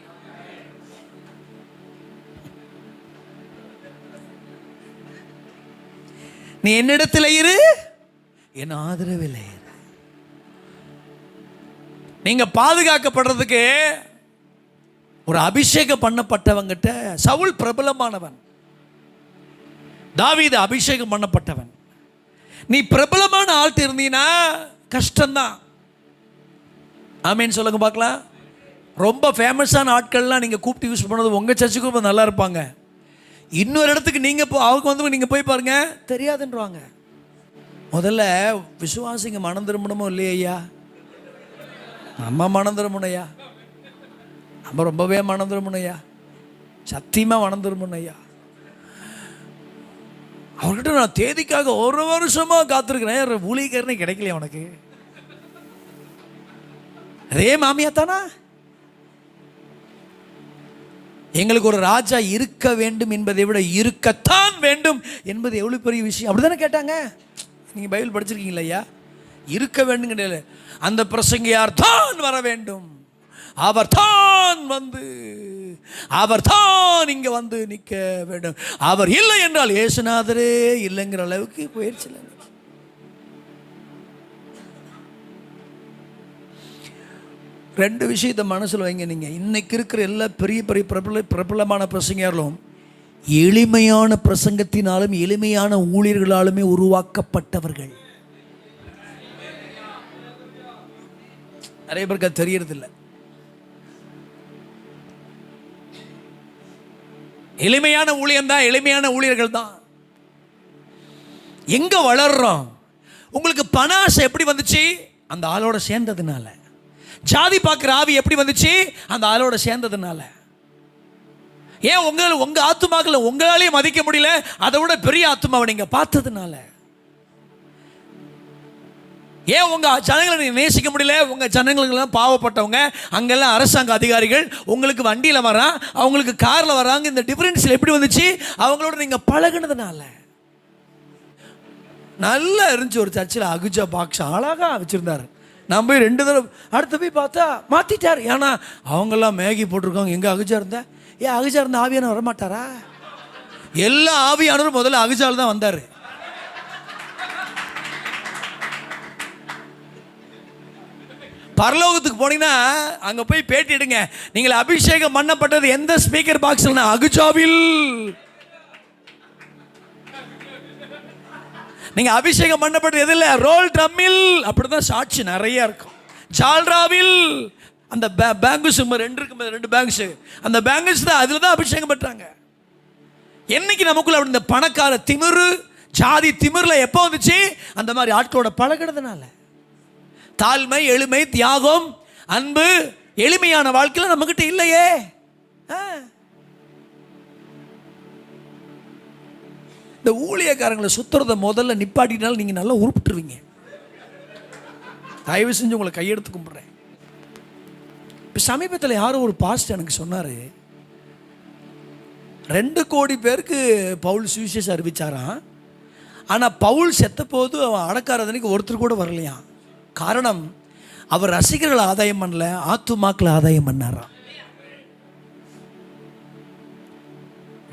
நீ என்னிடத்தில் இரு, என் ஆதரவில் இரு. நீங்க பாதுகாக்கப்படுறதுக்கு ஒரு அபிஷேகம் பண்ணப்பட்டவங்கிட்ட, சவுல் பிரபலமானவன், தாவீது அபிஷேகம் பண்ணப்பட்டவன். நீ பிரபலமான ஆள்கிட்ட இருந்தீங்கன்னா கஷ்டம்தான். ஆமேன்னு சொல்லுங்க பார்க்கலாம். ரொம்ப ஃபேமஸான ஆட்கள்லாம் நீங்கள் கூப்பிட்டு யூஸ் பண்ணது உங்கள் சர்ச்சுக்கு நல்லா இருப்பாங்க. இன்னொரு இடத்துக்கு நீங்கள் அவங்க வந்து நீங்கள் போய் பாருங்க, தெரியாதுன்றவாங்க. முதல்ல விசுவாசிங்க மனம் திரும்பணுமோ இல்லையா ஐயா? நம்ம மனம் திரும்பணும் ஐயா, நம்ம ரொம்பவே மனம் திரும்பணும் ஐயா, சத்தியமாக மனம் திரும்பணும் ஐயா. அவர்கிட்ட நான் தேதிக்காக ஒரு வருஷமாக காத்திருக்கிறேன், ஊழியக்காரனே கிடைக்கலையா உனக்கு? அதே மாமியா தானா? எங்களுக்கு ஒரு ராஜா இருக்க வேண்டும் என்பதை விட இருக்கத்தான் வேண்டும் என்பது எவ்வளோ பெரிய விஷயம். அப்படி தானே கேட்டாங்க. நீங்கள் பைபிள் படிச்சிருக்கீங்களா ஐயா? இருக்க வேண்டும் கிடையாது, அந்த பிரசங்கியார் தான் வர வேண்டும், அவர் தான் வந்து அவர் தான் இங்கே வந்து நிற்க வேண்டும், அவர் இல்லை என்றால் இயேசுநாதரே இல்லைங்கிற அளவுக்கு போயிடுச்சு. ரெண்டு விஷயத்தை மனசில் வைங்க. நீங்கள் இன்னைக்கு இருக்கிற எல்லா பெரிய பெரிய பிரபலமான பிரசங்கியார்களும் எளிமையான பிரசங்கத்தினாலும் எளிமையான ஊழியர்களாலுமே உருவாக்கப்பட்டவர்கள். நிறைய பேருக்கு அது தெரியறதில்லை. எளிமையான ஊழியம் தான், எளிமையான ஊழியர்கள் தான். எங்க வளர்றோம்? உங்களுக்கு பண ஆசை எப்படி வந்துச்சு? அந்த ஆளோட சேர்ந்ததுனால. ஜாதி பார்க்குற ஆவி எப்படி வந்துச்சு? அந்த ஆளோட சேர்ந்ததுனால. ஏன் உங்க ஆத்துமாக்களை உங்களாலேயே மதிக்க முடியல? அதை விட பெரிய ஆத்துமாவை நீங்க பார்த்ததுனால. ஏன் உங்க ஜனங்களை நீங்க நேசிக்க முடியல? உங்க ஜனங்களெல்லாம் பாவப்பட்டவங்க, அங்கெல்லாம் அரசாங்க அதிகாரிகள் உங்களுக்கு வண்டியில் வரான், அவங்களுக்கு காரில் வராங்க. இந்த டிஃபரன்ஸில் எப்படி வந்துச்சு? அவங்களோட நீங்க பழகினதுனால. நல்லா இருந்துச்சு ஒரு சர்ச்சில் அகுஜா பாக்ஸ் அழகா வச்சிருந்தாரு. நான் போய் 2 தடவை அடுத்து போய் பார்த்தா மாற்றிட்டார். ஏன்னா அவங்கெல்லாம் மேகி போட்டிருக்காங்க. எங்கே அகுஜா இருந்தா? ஏன் அகுஜா இருந்தால் ஆவியான வரமாட்டாரா? எல்லா ஆவியானவரும் முதல்ல அகுஜால் தான் வந்தார். பரலோகத்துக்கு போனீங்கன்னா அங்கே போய் பேட்டி எடுங்க. நீங்கள் அபிஷேகம் பண்ணப்பட்டது எந்த ஸ்பீக்கர் பாக்ஸ்ல? அகுஜாவில். நீங்க அபிஷேகம் பண்ணப்பட்டது எதில்? ரோல் ட்ரம்மில். அப்படிதான் சாட்சி நிறைய இருக்கும். ஜால்ராவில் அந்த பேங்குஸ் 2 இருக்கும், 2 பேங்க்ஸ், அந்த பேங்குஸ் தான், அதில் தான் அபிஷேகம் பெற்றாங்க. என்னைக்கு நமக்குள்ள அப்படி இந்த பணக்கார திமிரு, ஜாதி திமிரில் எப்போ வந்துச்சு? அந்த மாதிரி ஆட்களோட பழகிறதுனால. தாழ்மை, எளிமை, தியாகம், அன்பு, எளிமையான வாழ்க்கையில் நம்மகிட்ட இல்லையே. இந்த ஊழியக்காரங்களை சுத்துறத முதல்ல நிப்பாட்டினாலும் நீங்க நல்லா உருப்பிட்டுருவீங்க. தயவு செஞ்சு உங்களை கையெடுத்து கும்பிடுறேன். இப்போ சமீபத்தில் யாரும் ஒரு பாஸ்டர் எனக்கு சொன்னார், 2 கோடி பேருக்கு பவுல் சுவிசேஷம் அறிவிச்சாராம். ஆனால் பவுல் செத்த போது அவன் அடக்காரதனைக்கு ஒருத்தர் கூட வரலையாம். காரணம், அவர் ரசிகர்களை ஆதாயம் பண்ணல, ஆத்துமாக்களை ஆதாயம் பண்ணாராம்.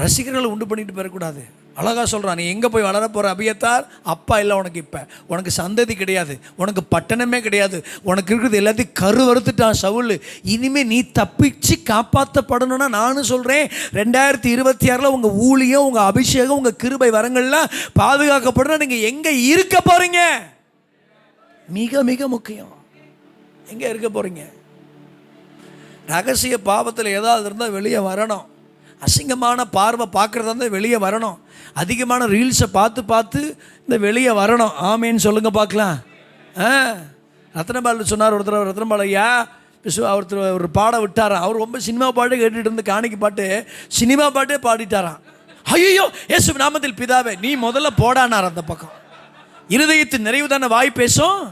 ரசிகர்களை உண்டு பண்ணிட்டு போயிடக்கூடாது. அழகாக சொல்கிறான், நீ எங்கே போய் வளர போகிற அபியத்தார்? அப்பா இல்லை உனக்கு, இப்போ உனக்கு சந்ததி கிடையாது, உனக்கு பட்டணமே கிடையாது, உனக்கு இருக்கிறது எல்லாத்தையும் கருவறுத்துட்டான் சவுல். இனிமேல் நீ தப்பிச்சு காப்பாற்றப்படணும்னா நானும் சொல்கிறேன், 2026 உங்கள் ஊழியம், உங்கள் அபிஷேகம், உங்கள் கிருபை வரங்கள்லாம் பாதுகாக்கப்படணும். நீங்கள் எங்கே இருக்க போகிறீங்க மிக மிக முக்கியம். எங்கே இருக்க போகிறீங்க? ரகசிய பாவத்தில் ஏதாவது இருந்தால் வெளியே வரணும். அசிங்கமான பார்வை பார்க்குறதா இருந்தால் வெளியே வரணும். அதிகமான ரீல்ஸை பார்த்து இந்த வெளியே வரணும். ஆமேன்னு சொல்லுங்கள் பார்க்கலாம். ரத்னபால் சொன்னார் ஒருத்தர், ரத்னபால் ஐயா ஒருத்தர் ஒரு பாடம் விட்டாராம். அவர் ரொம்ப சினிமா பாட்டு கேட்டுட்டு இருந்து காணிக்கு பாட்டு சினிமா பாட்டே பாடிட்டாராம். ஐயோ இயேசு நாமத்தில் பிதாவே நீ முதல்ல போடானார். அந்த பக்கம் இருதயத்தின் நிறைவு தானே வாய் பேசும்.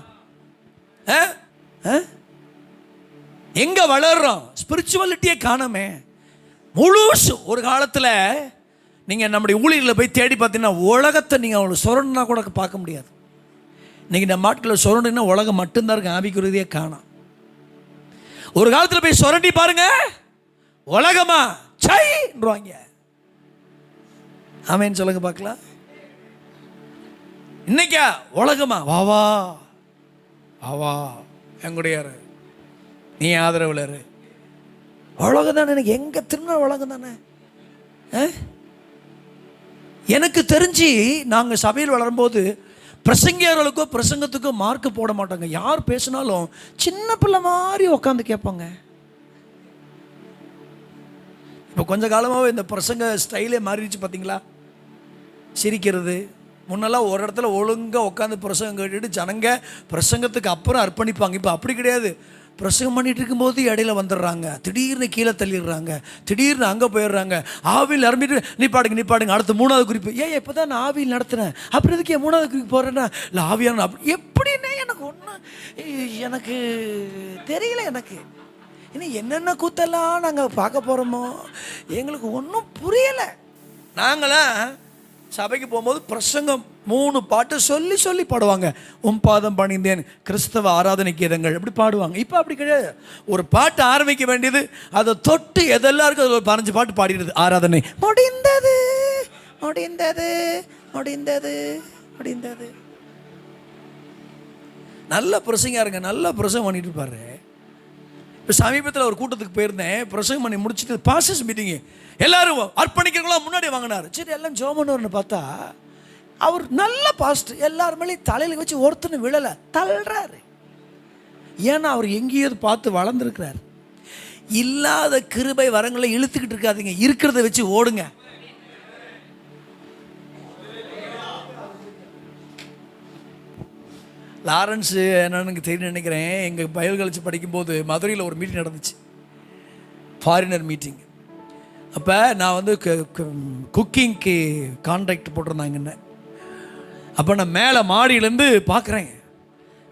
எங்கே வளர்றோம்? ஸ்பிரிச்சுவலிட்டியே காணமே. முழுசு ஒரு காலத்தில் நீங்கள் நம்முடைய ஊழியர்களை போய் தேடி பார்த்தீங்கன்னா உலகத்தை நீங்கள் அவளை சொரணுன்னா கூட பார்க்க முடியாது. இன்றைக்கி நம்ம நாட்டில் சொரணுன்னா உலகம் மட்டும்தான் இருக்கு, ஆவிக்குறதே காணோம். ஒரு காலத்தில் போய் சொரண்டி பாருங்க, உலகமா சைன்றாங்க. ஆமேன்னு சொல்லுங்க பார்க்கலாம். இன்னைக்கா உலகமா வாவா வாவா எங்களுடைய நீ ஆதரவில் இரு. உலகம் தானே, எனக்கு எங்கே திரும்ப உலகம் தானே. எனக்கு தெரிஞ்சு நாங்கள் சபையில் வளரும்போது பிரசங்கியார்களுக்கோ பிரசங்கத்துக்கோ மார்க்கு போட மாட்டாங்க. யார் பேசினாலும் சின்ன பிள்ளை மாதிரி உட்காந்து கேட்பாங்க. இப்போ கொஞ்ச காலமாகவே இந்த பிரசங்க ஸ்டைலே மாறிடுச்சு பார்த்தீங்களா? சிரிக்கிறது. முன்னெல்லாம் ஒரு இடத்துல ஒழுங்காக உட்காந்து பிரசங்கம் கேட்டுட்டு ஜனங்க பிரசங்கத்துக்கு அப்புறம் அர்ப்பணிப்பாங்க. இப்போ அப்படி கிடையாது. பிரசங்கம் பண்ணிட்டு இருக்கும்போது இடையில வந்துடுறாங்க, திடீர்னு கீழே தள்ளிடுறாங்க, திடீர்னு அங்கே போயிடுறாங்க. ஆவியில் நிரம்பிட்டு நிப்பாடுங்க அடுத்த 3வது குறிப்பு. இப்போ தான் நான் ஆவியில் நடத்துகிறேன், அப்புறம் எதுக்கு 3வது குறிப்பு போகிறேன்னா இல்லை ஆவியான அப்படி எப்படின்னே எனக்கு ஒன்றும் எனக்கு தெரியல. எனக்கு இன்னும் என்னென்ன கூத்தெல்லாம் நாங்கள் பார்க்க போகிறோமோ எங்களுக்கு ஒன்றும் புரியலை. நாங்களாம் சபைக்கு போகும்போது பிரசங்கம் 3 பாட்டு சொல்லி பாடுவாங்க. பாதம் பணிந்தேன், கிறிஸ்தவ ஆராதனை கீதங்கள் இப்படி பாடுவாங்க. இப்போ அப்படி கிடையாது. ஒரு பாட்டு ஆரம்பிக்க வேண்டியது, அதை தொட்டு எதெல்லாம் இருக்குது அதில் ஒரு 15 பாட்டு பாடிடுது. ஆராதனை முடிந்தது முடிந்தது முடிந்தது முடிந்தது. நல்ல பிரசங்க இருங்க, நல்ல பிரசங்கம் பண்ணிட்டு இருப்பாரு. இப்போ சமீபத்தில் ஒரு கூட்டத்துக்கு போயிருந்தேன். பிரசங்கம் பண்ணி முடிச்சுட்டு பாஸ்டர்ஸ் மீட்டிங்கு, எல்லாரும் அர்ப்பணிக்கிறவங்களாம் முன்னாடி வாங்கினார். சரி எல்லாம் ஜோமனோர்னு பார்த்தா அவர் நல்ல பாஸ்டர், எல்லாருமே தலையில் வச்சு ஒருத்தனை விழலை, தள்ளுறாரு. ஏன்னா அவர் எங்கேயோ பார்த்து வளர்ந்துருக்கிறார். இல்லாத கிருபை வரங்களை இழுத்துக்கிட்டு இருக்காதீங்க, இருக்கிறத வச்சு ஓடுங்க. லாரன்ஸ் என்னன்னு தெரியும் நினைக்கிறேன். எங்கள் பயில் கழிச்சு படிக்கும்போது மதுரையில் ஒரு மீட்டிங் நடந்துச்சு, ஃபாரினர் மீட்டிங். அப்போ நான் வந்து குக்கிங்க்கு கான்ட்ராக்ட் போட்டிருந்தாங்கன்னு. அப்போ நான் மேலே மாடியிலேருந்து பார்க்குறேன்,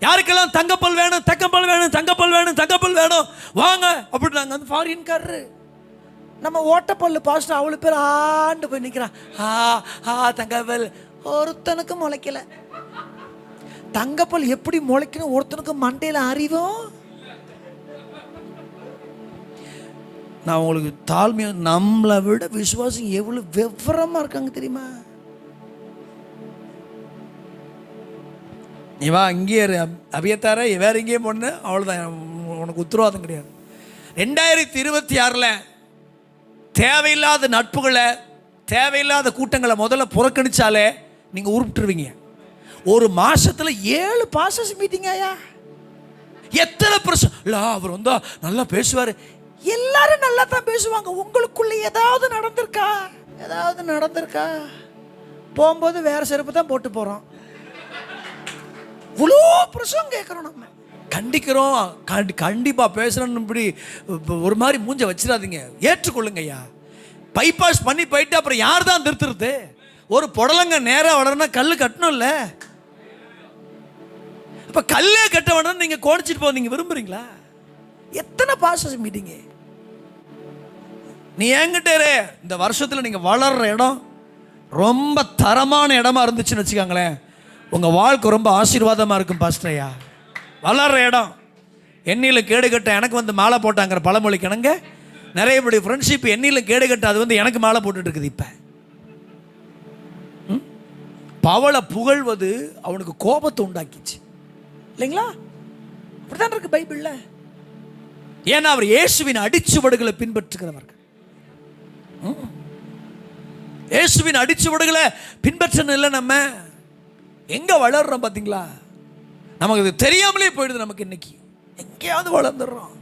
யாருக்கெல்லாம் தங்கப்பல் வேணும் தங்கப்பல் வேணும் தங்கப்பல் வேணும் தங்கப்பல் வேணும் வாங்க அப்படி. நாங்கள் வந்து ஃபாரின்காரரு, நம்ம ஓட்டப்பல் பாஸ்டர் அவ்வளோ பேர் ஆண்டு போய் நிற்கிறான். தங்கப்பல் ஒருத்தனுக்கு முளைக்கல. தங்கப்பல் எப்படி முளைக்கணும் ஒருத்தனுக்கு மண்டையில் அறிவும். நான் உங்களுக்கு தாழ்மையாக, நம்மளை விட விசுவாசம் எவ்வளோ விவரமாக இருக்காங்க தெரியுமா? நீ வா இங்கேயே அபியத்தார வேற எங்கேயும் போன அவ்வளோதான், உனக்கு உத்தரவாதம் கிடையாது. 2026 தேவையில்லாத நட்புகளை, தேவையில்லாத கூட்டங்களை முதல்ல புறக்கணிச்சாலே நீங்கள் உருப்பிட்டுருவீங்க. ஒரு மாசத்துல 7 பாஸ்டர்ஸ் மீட்டிங் ஆயா, எத்தனை பிரச்சனை இல்லை. அவர் வந்தா நல்லா பேசுவார், எல்லாரும் நல்லா தான் பேசுவாங்க. உங்களுக்குள்ள ஏதாவது நடந்திருக்கா? போகும்போது வேற செருப்பு தான் போட்டு போறோம். இவ்வளோ பிரசங்கம் கேட்குறோம், நம்ம கண்டிக்கிறோம், கண்டிப்பாக பேசுகிறோன்னு இப்படி ஒரு மாதிரி மூஞ்ச வச்சிடாதீங்க. ஏற்றுக்கொள்ளுங்க ஐயா. பைபாஸ் பண்ணி போயிட்டு அப்புறம் யார் தான் திருத்துறது? ஒரு புடலங்க நேராக வளரனா கல் கட்டணும்ல. அப்போ கல்லே கட்ட வேணும், நீங்கள் கோணிச்சிட்டு போக நீங்கள் விரும்புகிறீங்களா? எத்தனை பாஸ்டர்ஸ் மீட்டிங்கு நீ என்கிட்ட இந்த வருஷத்தில் நீங்கள் வளர்ற இடம் ரொம்ப தரமான இடமா இருந்துச்சுன்னு வச்சுக்கோங்களேன், உங்கள் வாழ்க்கை ரொம்ப ஆசீர்வாதமாக இருக்கும் பாஸ்டரையா. வளர்கிற இடம். எண்ணியில் கேடு கட்ட எனக்கு வந்து மாலை போட்டாங்கிற பழமொழிக்கு எனக்கு நிறைய ஃப்ரெண்ட்ஷிப் எண்ணியில் கேடு கட்ட அது வந்து எனக்கு மாலை போட்டுட்டு இருக்குது. இப்போ பவளை புகழ்வது அவனுக்கு கோபத்தை உண்டாக்கிச்சு இல்லைங்களா? அப்படித்தான் இருக்கு பைபிள்ல. ஏன்னா அவர் இயேசுவின் அடிச்சுவடுகளை பின்பற்றுகிறவர்கள். இயேசுவின் அடிச்சுவடுகளை பின்பற்றணும் இல்லை. நம்ம எங்க வளர்றோம் பார்த்தீங்களா? நமக்கு இது தெரியாமலே போயிடுது. நமக்கு இன்னைக்கு எங்கேயாவது வளர்ந்துடுறோம்.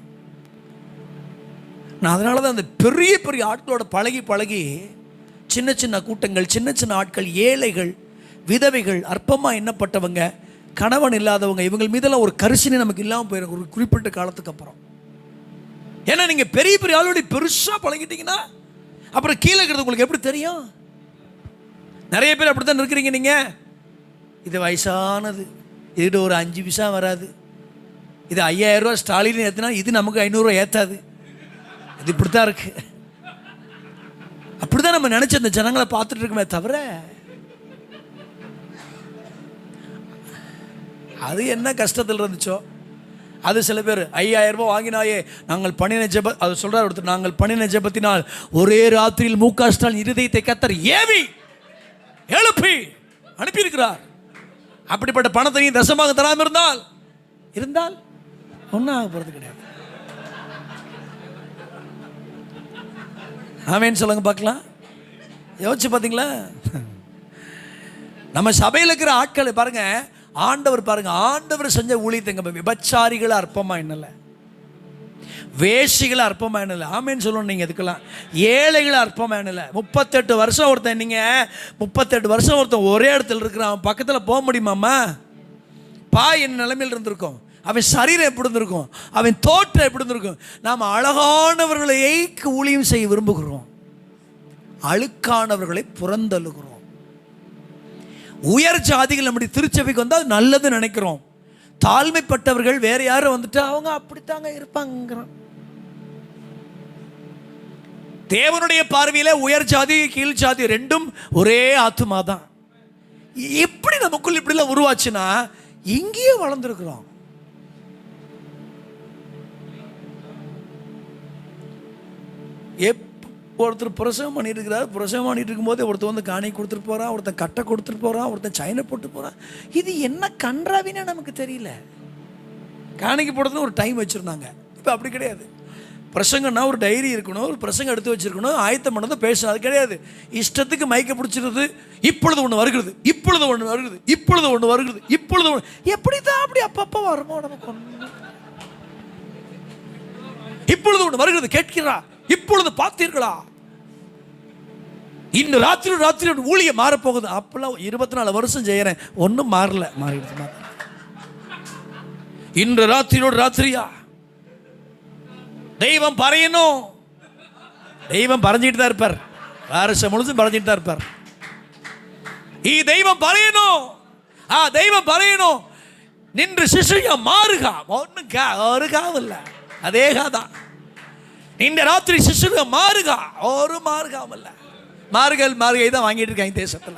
நான் அதனால தான் அந்த பெரிய பெரிய ஆட்களோட பழகி பழகி சின்ன சின்ன கூட்டங்கள், சின்ன சின்ன ஆட்கள், ஏழைகள், விதவைகள், அற்பமாக எண்ணப்பட்டவங்க, கணவன் இல்லாதவங்க, இவங்க மீதெல்லாம் ஒரு கரிசனை நமக்கு இல்லாமல் போயிடும் ஒரு குறிப்பிட்ட காலத்துக்கு அப்புறம். ஏன்னா நீங்கள் பெரிய பெரிய ஆளோட பெருசாக பழகிட்டீங்கன்னா அப்புறம் கீழே இருக்கிறது உங்களுக்கு எப்படி தெரியும்? நிறைய பேர் அப்படி தான் இருக்கிறீங்க. நீங்கள் இது வயசானது, இதுகிட்ட ஒரு 5 பைசா வராது, இது 5000 ரூபா ஸ்டாலின் ஏற்றினா இது நமக்கு 500 ரூபா ஏற்றாது, இது இப்படி தான் இருக்கு. அப்படி தான் நம்ம நினச்ச அந்த ஜனங்களை பார்த்துட்டு இருக்கோமே தவிர அது என்ன கஷ்டத்தில் இருந்துச்சோ அது. சில பேர் 5000 ரூபாய் வாங்கினாயே நாங்கள் பண்ணின ஜெப, அது சொல்கிறார் ஒருத்தர், நாங்கள் பண்ணின ஜெபத்தினால் ஒரே ராத்திரியில் முக ஸ்டாலின் இருதயத்தை கத்தர் ஏவி எழுப்பி அனுப்பியிருக்கிறார். அப்படிப்பட்ட பணத்தை நீ தசமாக தராமல் இருந்தால் ஒன்றும் ஆக போகிறது கிடையாது. ஆமேன்னு சொல்லுங்க பார்க்கலாம். யோசிச்சு பார்த்தீங்களா? நம்ம சபையில் இருக்கிற ஆட்களை பாருங்க, ஆண்டவர் பாருங்க, ஆண்டவர் செஞ்ச ஊழியத்தைங்க. விபச்சாரிகளை அற்பமா என்னல, வேஷிகளை அற்பமா என்னல. ஆமேன்னு சொல்லணும். நீங்கள் இதுக்கெல்லாம் ஏழைகளை அற்பமா என்னல. 38 வருஷம் ஒருத்தன், நீங்கள் 38 வருஷம் ஒருத்தன் ஒரே இடத்துல இருக்கிறான், அவன் பக்கத்தில் போக முடியுமாம்மா? என்ன நிலைமையில் இருந்திருக்கும், அவன் சரீரம் எப்படி இருந்திருக்கும், அவன் தோற்றம் எப்படி இருந்திருக்கும். நாம் அழகானவர்களை ஊழியம் செய்ய விரும்புகிறோம், அழுக்கானவர்களை புறந்தள்ளுகிறோம். உயர் ஜாதிகள் நம்முடைய திருச்சபைக்கு வந்தால் நல்லது நினைக்கிறோம். தாழ்மைப்பட்டவர்கள் வேற யாரும் வந்துட்டு அவங்க அப்படித்தாங்க இருப்பாங்க. தேவனுடைய பார்வையில உயர் ஜாதி கீழ் ஜாதி ரெண்டும் ஒரே ஆத்துமா தான். எப்படி நமக்குள்ள இப்படி எல்லாம் உருவாச்சுன்னா இங்கேயே வளர்ந்துருக்கிறோம். ஒருத்தர் பிரசவம் பண்ணிட்டு இருக்கிறார், பிரசவம் பண்ணிட்டு இருக்கும்போது ஒருத்தர் வந்து காணி கொடுத்துட்டு போறான், ஒருத்தன் கட்டை கொடுத்துட்டு போறான், ஒருத்தன் சைனை போட்டு போறான். இது என்ன கன்றாவின்னு நமக்கு தெரியல. காணிக்கு போடுறதுன்னு ஒரு டைம் வச்சிருந்தாங்க. இப்போ அப்படி கிடையாது. பிரசங்கன்னா ஒரு டைரி இருக்கணும், ஒரு பிரசங்கம் எடுத்து வச்சிருக்கணும், ஆயத்தம் பண்ணதை பேசணும். அது கிடையாது. இஷ்டத்துக்கு மைக்க பிடிச்சிருது. இப்பொழுது ஒன்று வருகிறது, இப்பொழுது ஒன்று வருகிறது, இப்பொழுது ஒன்று வருகிறது, இப்பொழுது ஒன்று. எப்படி தான் அப்படி அப்பப்போ வருமோ நமக்கு. இப்பொழுது ஒன்று வருகிறது கேட்கிறா, இப்பொழுது பார்த்தீர்களா, இன்று ராத்திரி ஊழியம் மாறப்போகுது. அப்பெல்லாம் 24 வருஷம் செய்யறேன், ஒன்றும் மாறல. மாறிடுச்சு. இன்று ராத்திரியா தெய்வம் பறையணும். தெய்வம் பறஞ்சிட்டு தான் இருப்பார், வருஷம் முழுசும் பறஞ்சிட்டு தான் இருப்பார். தெய்வம் பறையணும், தெய்வம் பறையணும். நின்று சிசுயா மாறுகா, ஒன்றும் ஒரு காவும் இல்லை, அதே காதான். இந்த ராத்திரி சிசுக மாறுகா, ஒரு மாறுகாவும் இல்லை. மாறுகை தான் வாங்கிட்டு இருக்காங்க தேசத்தில்.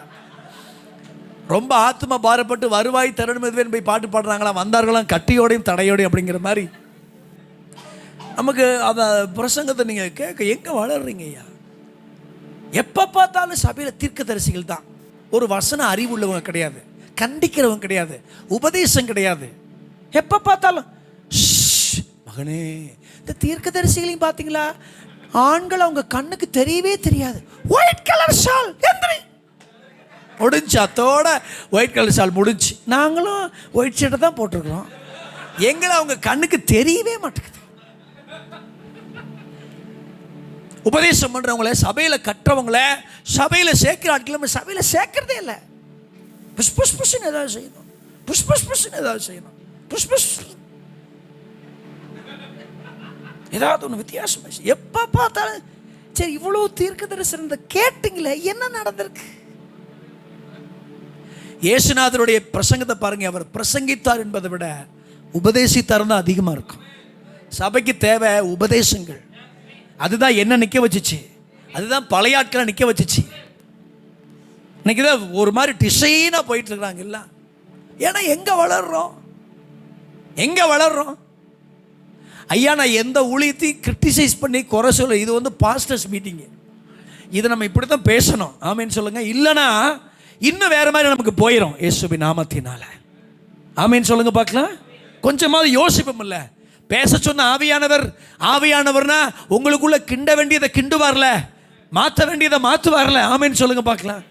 ரொம்ப ஆத்மா பாரப்பட்டு வருவாய் தரணும் எதுவேன்னு போய் பாட்டு பாடுறாங்களாம். வந்தார்களாம் கட்டியோடையும் தடையோடையும் அப்படிங்கிற மாதிரி. நமக்கு அந்த பிரசங்கத்தை நீங்கள் கேட்க எங்கே வளர்றீங்க ஐயா? எப்போ பார்த்தாலும் சபையில் தீர்க்கதரிசிகள் தான். ஒரு வசன அறிவு உள்ளவங்க கிடையாது, கண்டிக்கிறவங்க கிடையாது, உபதேசம் கிடையாது. எப்போ பார்த்தாலும் மகனே, இந்த தீர்க்கதரிசிகளையும் பார்த்தீங்களா, ஆண்கள் அவங்க கண்ணுக்கு தெரியவே தெரியாது. ஒயிட் கலர் ஷால் முடிஞ்சு, அத்தோட ஒயிட் கலர் ஷால் முடிஞ்சு. நாங்களும் ஒயிட் ஷர்ட்டை தான் போட்டிருக்கிறோம். எங்களை அவங்க கண்ணுக்கு தெரியவே மாட்டேங்குது. உபதேசம் பண்றவங்கள, சபையில கற்றவங்கள, சபையில சேர்க்கிற ஆட்கள் சபையில சேர்க்கிறதே இல்லை. புஷ் புஷ் புஷ்ன்னு ஏதாவது செய்யணும், புஷ் புஷ் புஷ்ன்னு ஏதாவது செய்யணும், புஷ் புஷ் ஏதாவது ஒன்று வித்தியாசம். எப்போ பார்த்தாலும் சரி, இவ்வளோ தீர்க்க தரிசனம் கேட்டீங்களே, என்ன நடந்திருக்கு? இயேசுநாதருடைய பிரசங்கத்தை பாருங்க. அவர் பிரசங்கித்தார் என்பதை விட உபதேசித்தார் தான் அதிகமாக இருக்கும். சபைக்கு தேவை உபதேசங்கள். அதுதான் என்ன நிற்க வச்சிச்சு, அதுதான் பழைய ஆட்களை நிற்க வச்சிச்சு. இன்னைக்கு தான் ஒரு மாதிரி டிசைனாக போயிட்டு இருக்கிறாங்க இல்லை. ஏன்னா எங்கே வளர்றோம்? ஐயா, நான் எந்த ஊழியத்தையும் கிரிட்டிசைஸ் பண்ணி குறை சொல்ல, இது வந்து பாஸ்டர்ஸ் மீட்டிங்கு, இதை நம்ம இப்படி தான் பேசணும். ஆமேன்னு சொல்லுங்கள். இல்லைனா இன்னும் வேறு மாதிரி நமக்கு போயிடும் இயேசுவின் நாமத்தினால. ஆமேன்னு சொல்லுங்கள் பார்க்கலாம். கொஞ்சமாவது யோசிப்போம் இல்லை. பேச சொன்ன ஆவியானவர்னா உங்களுக்குள்ள கிண்ட வேண்டியதை கிண்டுவார்ல, மாற்ற வேண்டியதை மாற்றுவார்ல. ஆமேன்னு சொல்லுங்க பார்க்கலாம்.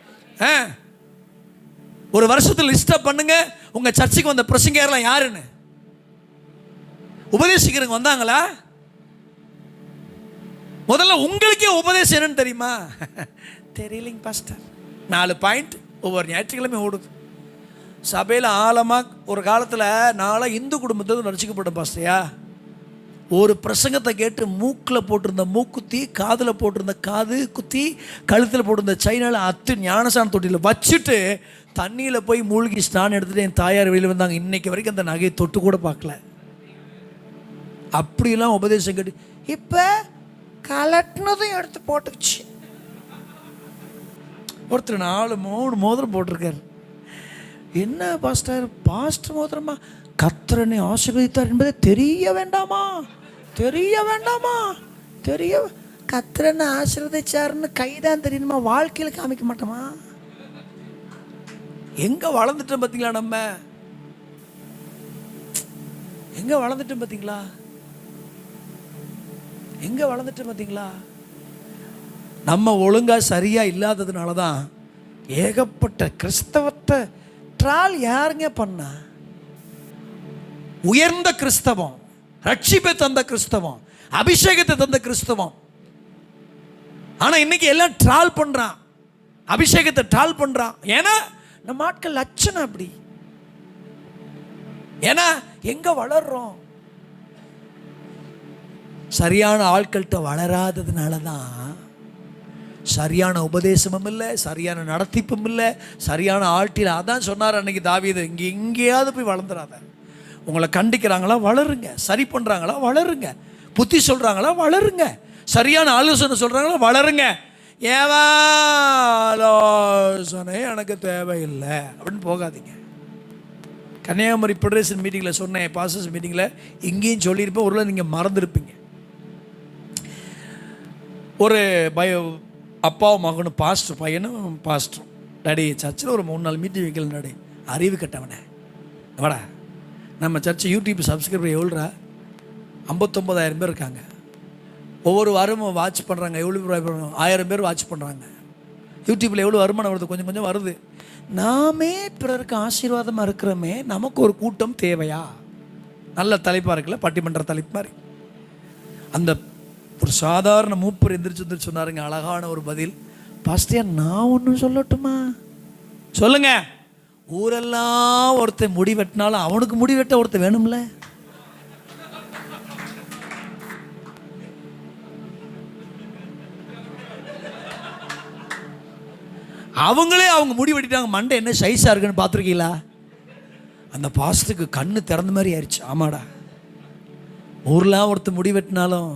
ஒரு வருஷத்தில் லிஸ்ட் பண்ணுங்க உங்க சர்ச்சுக்கு வந்த பிரசங்கர்லாம் யாருன்னு. உபதேசிக்கிறவங்க வந்தாங்களா? முதல்ல உங்களுக்கே உபதேசம் என்னன்னு தெரியுமா? தெரியலைங்க பாஸ்டர். 4 பாயிண்ட் ஒவ்வொரு ஞாயிற்றுக்கிழமை ஓடுது சபையில். ஆழமாக ஒரு காலத்தில் நாளாக இந்து குடும்பத்தில் ரசிக்கப்பட்ட பாஸ்டையா, ஒரு பிரசங்கத்தை கேட்டு மூக்கில் போட்டிருந்த மூக்குத்தி, காதில் போட்டிருந்த காது குத்தி, கழுத்தில் போட்டிருந்த சைனாவில் அத்து ஞானசான தொட்டியில் வச்சுட்டு தண்ணியில் போய் மூழ்கி ஸ்நானம் எடுத்துகிட்டு என் தாயார் வெளியில் வந்தாங்க. இன்னைக்கு வரைக்கும் அந்த நகையை தொட்டு கூட பார்க்கல. அப்படிலாம் உபதேசம் கேட்டு இப்போ கலட்டினதும் எடுத்து போட்டுச்சு. ஒருத்தர் 3 மோதிரம் போட்டிருக்காரு. என்ன பாஸ்டர் மோதிரமா? கர்த்தரனை ஆசீர்வதித்தார் என்பதை தெரிய வேண்டாமா? கர்த்தரனை ஆசீர்வதிச்சாருன்னு கைதான் தெரியணுமா? வாழ்க்கையில் காமிக்க மாட்டோமா? எங்க வளர்ந்துட்டோம் பார்த்தீங்களா? நம்ம எங்க வளர்ந்துட்டோம் பார்த்தீங்களா? நம்ம ஒழுங்கா சரியா இல்லாததுனால தான் ஏகப்பட்ட கிறிஸ்தவத்தை ட்ரால் யாருங்க பண்ணா? உயர்ந்த கிறிஸ்தவம், ரட்சிப்பை தந்த கிறிஸ்தவம், அபிஷேகத்தை தந்த கிறிஸ்தவம். ஆனா இன்னைக்கு எல்லாம் ட்ரால் பண்றான், அபிஷேகத்தை ட்ரால் பண்றான். ஏன்னா நம்ம ஆட்கள் லட்சணம் அப்படி. ஏன்னா எங்க வளர்றோம்? சரியான ஆட்கள்கிட்ட வளராததுனால தான் சரியான உபதேசமும் இல்லை, சரியான நடத்திப்பும் இல்லை, சரியான ஆழ்த்தியில். அதான் சொன்னார் அன்னைக்கு தாவீது, எங்கேயாவது போய் வளர்ந்துடாத. உங்களை கண்டிக்கிறாங்களா வளருங்க, சரி பண்ணுறாங்களா வளருங்க, புத்தி சொல்கிறாங்களா வளருங்க, சரியான ஆலோசனை சொல்கிறாங்களா வளருங்க. ஆலோசனை எனக்கு தேவையில்லை அப்படின்னு போகாதீங்க. கன்னியாகுமரி ஃபெடரேஷன் மீட்டிங்கில் சொன்னேன், பாஸ்டர்ஸ் மீட்டிங்கில் இங்கேயும் சொல்லியிருப்பேன். ஒருவேளை நீங்கள் மறந்துருப்பீங்க. ஒரு அப்பாவும் மகனும் பாஸ்டர் பையனும் பாஸ்டரும். டாடி சர்ச்சில் ஒரு 3-4 மீட்டிங் வைக்கல. டாடி அறிவு கட்டவனே வாடா, நம்ம சர்ச்சு யூடியூப் சப்ஸ்கிரைபர் எவ்வளோரா? 59,000 பேர் இருக்காங்க. ஒவ்வொரு வாரமும் வாட்ச் பண்ணுறாங்க. எவ்வளோ 1000 பேர் வாட்ச் பண்ணுறாங்க. யூடியூப்பில் எவ்வளோ வருமானம் வருது? கொஞ்சம் கொஞ்சம் வருது. நாமே பிறருக்கு ஆசீர்வாதமாக இருக்கிறோமே, நமக்கு ஒரு கூட்டம் தேவையா? நல்ல தலைப்பாக இருக்குல்ல, பட்டிமன்ற தலைப்பு மாதிரி. அந்த ஒரு சாதாரண மூப்பர் எந்திரிச்சு சொன்னாருங்க, அழகான ஒரு பதில். பாஸ்டர் நான் ஒன்றும் சொல்லட்டுமா? சொல்லுங்க. ஊரெல்லாம் ஒருத்தன் முடி வெட்டினாலும் அவனுக்கு முடி வெட்ட ஒருத்தன் வேணும்ல. அவங்களே அவங்க முடி வெட்டிட்டாங்க, மண்டை என்ன சைஸா இருக்குன்னு பார்த்துருக்கீங்களா? அந்த பாஸ்டருக்கு கண்ணு திறந்த மாதிரி ஆயிடுச்சு. ஆமாடா, ஊர்லாம் ஒருத்தர் முடி வெட்டினாலும்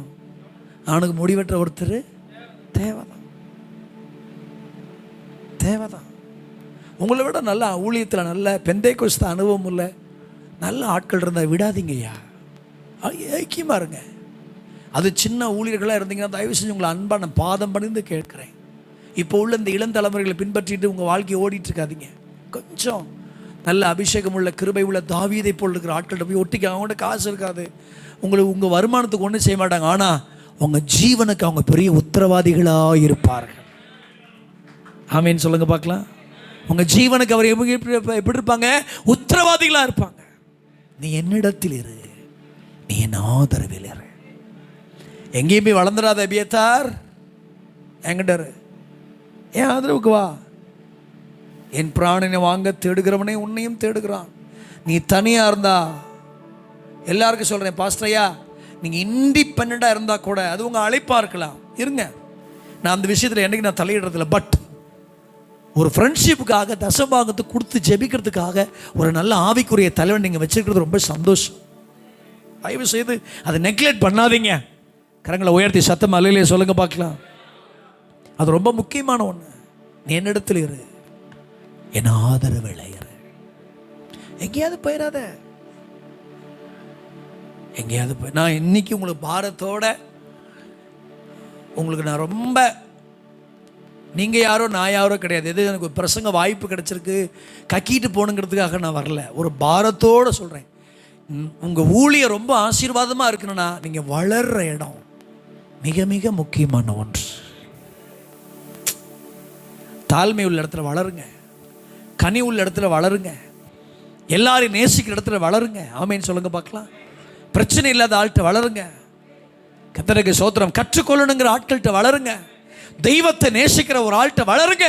அவனுக்கு முடி வெட்டுற ஒருத்தர் தேவைதான். உங்களை விட நல்ல ஊழியத்தில் நல்ல பெந்தைக்கோஸ்து அனுபவம் இல்லை நல்ல ஆட்கள் இருந்தால் விடாதீங்க ஐயா, ஐக்கியமாக இருங்க. அது சின்ன ஊழியர்களாக இருந்தீங்கன்னா தயவு செஞ்சு உங்களை அன்பாக நான் பாதம் பணிந்து கேட்குறேன். இப்போ உள்ள இந்த இளம் தலைமுறைகளை பின்பற்றிட்டு உங்கள் வாழ்க்கையை ஓடிட்டு இருக்காதீங்க. கொஞ்சம் நல்ல அபிஷேகம் உள்ள கிருபை உள்ள தாவீதை போல் இருக்கிற ஆட்கள்கிட்ட போய் ஒட்டிக்க. அவங்கள்ட்ட காசு இருக்காது, உங்கள் வருமானத்துக்கு ஒன்றும் செய்ய மாட்டாங்க. ஆனால் உங்கள் ஜீவனுக்கு அவங்க பெரிய உத்தரவாதிகளாக இருப்பார்கள். ஆமேன்னு சொல்லுங்க பார்க்கலாம். உங்கள் ஜீவனுக்கு அவர் எப்படி இருப்பாங்க? உத்தரவாதிகளாக இருப்பாங்க. நீ என்னிடத்தில் இரு, நீ என் ஆதரவில் இரு. எங்கேயும் போய் வளர்ந்துடாத அபியத்தார், என்கிட்ட என் ஆதரவுக்கு வா. என் பிராணனை வாங்க தேடுகிறவனே உன்னையும் தேடுகிறான். நீ தனியாக இருந்தா, எல்லாருக்கும் சொல்கிறேன் பாஸ்டரையா, நீங்கள் இண்டிபெண்டாக இருந்தால் கூட அது உங்கள் அழைப்பாக இருக்கலாம், இருங்க. நான் அந்த விஷயத்தில் என்றைக்கு நான் தலையிடுறதில்ல. பட் ஒரு ஃப்ரெண்ட்ஷிப்புக்காக தசபாகத்தை கொடுத்து ஜெபிக்கிறதுக்காக ஒரு நல்ல ஆவிக்குரிய தலைவன் நீங்கள் வச்சுருக்கிறது ரொம்ப சந்தோஷம். தயவு செய்து அதை நெக்லெக்ட் பண்ணாதீங்க. கரங்களை உயர்த்தி சத்தம் அலையிலே சொல்லுங்க பார்க்கலாம். அது ரொம்ப முக்கியமான ஒன்று. நீ என்னிடத்தில் இரு, என் ஆதரவில் இரு. எங்கேயாவது போயிடாத. எங்கேயாவது போய் நான் இன்னைக்கு உங்களுக்கு பாரத்தோட உங்களுக்கு நான் ரொம்ப, நீங்கள் யாரோ நான் யாரோ கிடையாது. எது எனக்கு ஒரு பிரசங்க வாய்ப்பு கிடைச்சிருக்கு கக்கிட்டு போகணுங்கிறதுக்காக நான் வரல. ஒரு பாரத்தோடு சொல்கிறேன். உங்கள் ஊழியர் ரொம்ப ஆசீர்வாதமாக இருக்கணும்னா நீங்கள் வளர்கிற இடம் மிக மிக முக்கியமான ஒன்று. தாழ்மை உள்ள இடத்துல வளருங்க, கனி உள்ள இடத்துல வளருங்க, எல்லாரையும் நேசிக்கிற இடத்துல வளருங்க. ஆமேன்னு சொல்லுங்க பார்க்கலாம். பிரச்சனை இல்லாத ஆள்கிட்ட வளருங்க. கர்த்தருக்கு ஸ்தோத்திரம். கற்றுக்கொள்ளணுங்கிற ஆட்கள்கிட்ட வளருங்க. தெய்வத்தை நேசிக்கிற ஒரு ஆள்கிட்ட வளருங்க.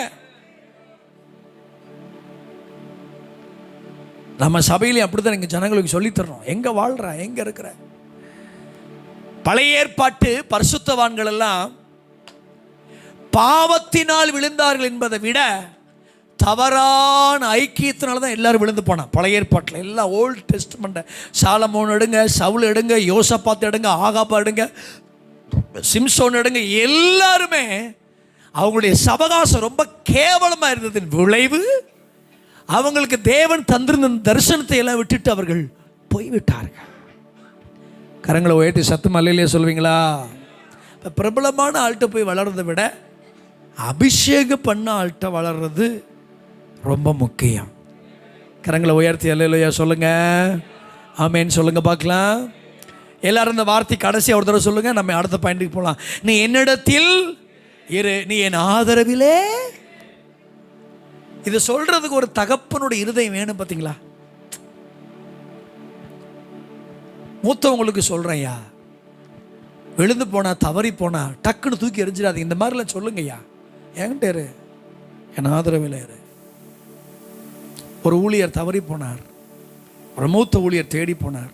நம்ம சபையிலே அப்படிதான் எங்க ஜனங்களுக்கு சொல்லித்தரணும். எங்க வாழ்ற, எங்க இருக்கிற. பழைய ஏற்பாட்டு பரிசுத்தவான்கள் எல்லாம் பாவத்தினால் விழுந்தார்கள் என்பதை விட தவறான ஐக்கியத்தினால தான் எல்லாரும் விழுந்து போனான். பழைய ஏற்பாட்டில் எல்லாம் ஓல்டு டெஸ்ட்மெண்ட், சாலமோன் எடுங்க, சவுல் எடுங்க, யோசபாத் எடுங்க, ஆகாபா எடுங்க, சிம்சோன் எடுங்க, எல்லாருமே அவங்களுடைய சபகாசம் ரொம்ப கேவலமாக இருந்ததின் விளைவு அவங்களுக்கு தேவன் தந்திருந்த தரிசனத்தை எல்லாம் விட்டுட்டு அவர்கள் போய்விட்டார்கள். கரங்களை உயர்த்தி சத்தம் அல்லையிலே சொல்வீங்களா? இப்போ பிரபலமான ஆள்கிட்ட போய் வளர்றதை விட அபிஷேகம் பண்ண ஆள்கிட்ட வளர்றது ரொம்ப முக்கியம். கரங்களை உயர்த்தி அல்லையா சொல்லுங்க, ஆமேன்னு சொல்லுங்க பார்க்கலாம். எல்லாரும் இந்த வார்த்தை கடைசி ஒரு தடவை சொல்லுங்க. நம்ம அடுத்த பாயிண்ட்டுக்கு போகலாம். நீ என்னிடத்தில் இரு, நீ என் ஆதரவிலே. இதை சொல்றதுக்கு ஒரு தகப்பனுடைய இருதயம் வேணும். பார்த்தீங்களா? மூத்தவங்களுக்கு சொல்றேன்யா, விழுந்து போனா தவறி போனா டக்குன்னு தூக்கி எரிஞ்சிடாதீங்க. இந்த மாதிரிலாம் சொல்லுங்கய்யா. என்கிட்ட இரு, என் ஆதரவில் இரு. ஒரு ஊழியர் தவறி போனார், ஒரு மூத்த ஊழியர் தேடி போனார்.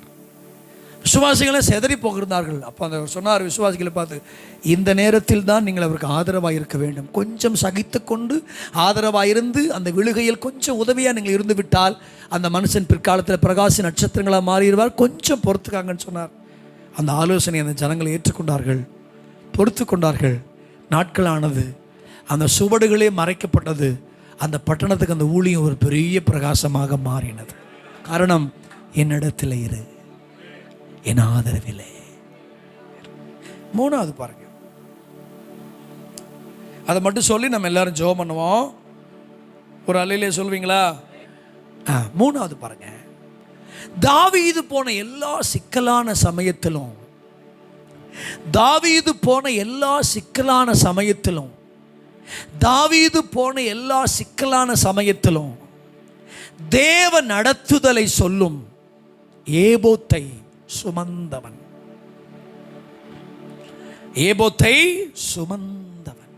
விசுவாசிகளை செதறி போகிறார்கள். அப்போ அந்த சொன்னார் விசுவாசிகளை பார்த்து, இந்த நேரத்தில் தான் நீங்கள் அவருக்கு ஆதரவாக இருக்க வேண்டும். கொஞ்சம் சகித்து கொண்டு ஆதரவாக இருந்து அந்த விழுகையில் கொஞ்சம் உதவியாக நீங்கள் இருந்து விட்டால் அந்த மனுஷன் பிற்காலத்தில் பிரகாசி நட்சத்திரங்களாக மாறிடுவார். கொஞ்சம் பொறுத்துக்காங்கன்னு சொன்னார். அந்த ஆலோசனை அந்த ஜனங்களை ஏற்றுக்கொண்டார்கள், பொறுத்து கொண்டார்கள். நாட்களானது, அந்த சுவடுகளே மறைக்கப்பட்டது. அந்த பட்டணத்துக்கு அந்த ஊழியம் ஒரு பெரிய பிரகாசமாக மாறினது. காரணம், என்னிடத்தில் இரு, என் ஆதரவில்லை. மூணாவது பாருங்க, அதை மட்டும் சொல்லி நம்ம எல்லாரும் ஜெபம் பண்ணுவோம். ஒரு அலையிலே சொல்வீங்களா? மூணாவது பாருங்க, தாவீது போன எல்லா சிக்கலான சமயத்திலும், தாவீது போன எல்லா சிக்கலான சமயத்திலும், தாவீது போன எல்லா சிக்கலான சமயத்திலும் தேவ நடத்துதலை சொல்லும் ஏபோத்தை சுமந்தவன். ஏபோத்தை சுமந்தவன்.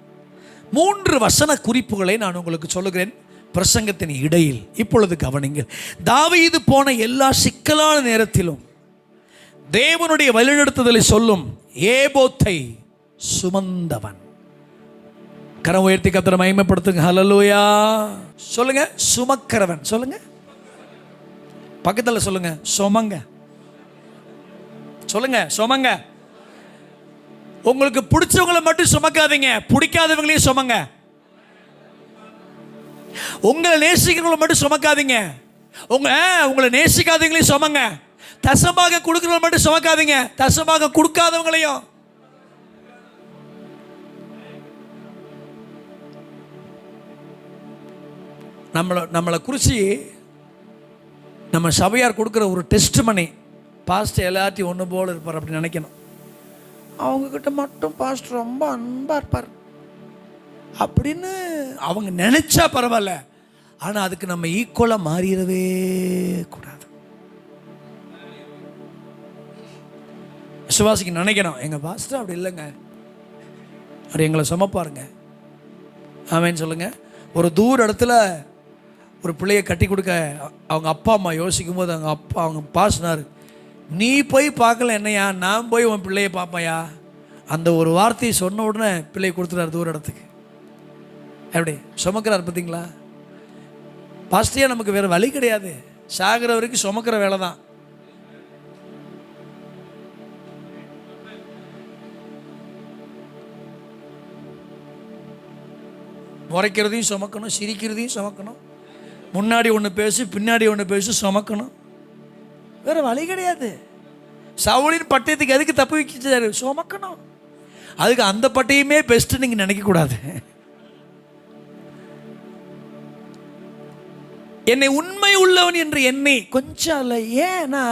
3 வசன குறிப்புகளை நான் உங்களுக்கு சொல்லுகிறேன் பிரசங்கத்தின் இடையில். இப்பொழுது கவனிங்கள். தாவீது போன எல்லா சிக்கலான நேரத்திலும் தேவனுடைய வழிநடத்துதலை சொல்லும் ஏபோத்தை சுமந்தவன். கரம் உயர்த்தி கர்த்தரை மகிமைப்படுத்துங்க. ஹல்லேலூயா சொல்லுங்க. சுமக்கிறவன் சொல்லுங்க. பக்கத்தில் சொல்லுங்க, சுமங்க. சொல்லுங்க, சுமங்க. உங்களுக்கு பிடிச்சவங்களை மட்டும் சுமக்காதீங்க, பிடிக்காதவங்களையும் சுமங்க. உங்களை நேசிக்கிறவங்களை மட்டும் சுமக்காதீங்க, உங்களை நேசிக்காதவங்களையும் சுமங்க. தசமாக கொடுக்கிறவங்க மட்டும் சுமக்காதீங்க, தசமாக கொடுக்காதவங்களையும். நம்மளை குறித்து நம்ம சபையார் கொடுக்குற ஒரு டெஸ்ட் மணி, பாஸ்டர் எல்லாத்தையும் ஒன்று போல் இருப்பார் அப்படி நினைக்கணும். அவங்கக்கிட்ட மட்டும் பாஸ்டர் ரொம்ப அன்பாக இருப்பார் அப்படின்னு அவங்க நினச்சா பரவாயில்ல. ஆனால் அதுக்கு நம்ம ஈக்குவலாக மாறிடவே கூடாது. விசுவாசிக்கு நினைக்கணும், எங்கள் பாஸ்டர் அப்படி இல்லைங்க, அப்படி எங்களை சுமப்பாருங்க. ஆமேன்னு சொல்லுங்கள். ஒரு தூர இடத்துல ஒரு பிள்ளையை கட்டி கொடுக்க அவங்க அப்பா அம்மா யோசிக்கும் போது அவங்க பாஸ்னார், நீ போய் பார்க்கல என்னையா, நான் போய் உன் பிள்ளையை பார்ப்பையா. அந்த ஒரு வார்த்தையை சொன்ன உடனே பிள்ளையை கொடுத்துட்டார் தூர இடத்துக்கு. எப்படி சுமக்கிறார் பார்த்தீங்களா? பாஸ்டியா நமக்கு வேறு வழி கிடையாது, சாகிற வரைக்கும் சுமக்கிற வேலை தான். முறைக்கிறதையும் சுமக்கணும், சிரிக்கிறதையும் சுமக்கணும், முன்னாடி ஒன்று பேசு, பின்னாடி ஒன்று பேசு, சுமக்கணும். வேற வழி கிடையாது. சவுலின் பட்டயத்துக்கு எதுக்கு தப்பு வைக்கிறாரு? சுமக்கணும். அதுக்கு அந்த பட்டயமே பெஸ்ட் நீங்க நினைக்க கூடாது. என்னை உண்மை உள்ளவன் என்று எண்ணி கொஞ்சம் அல்ல, ஏன்னா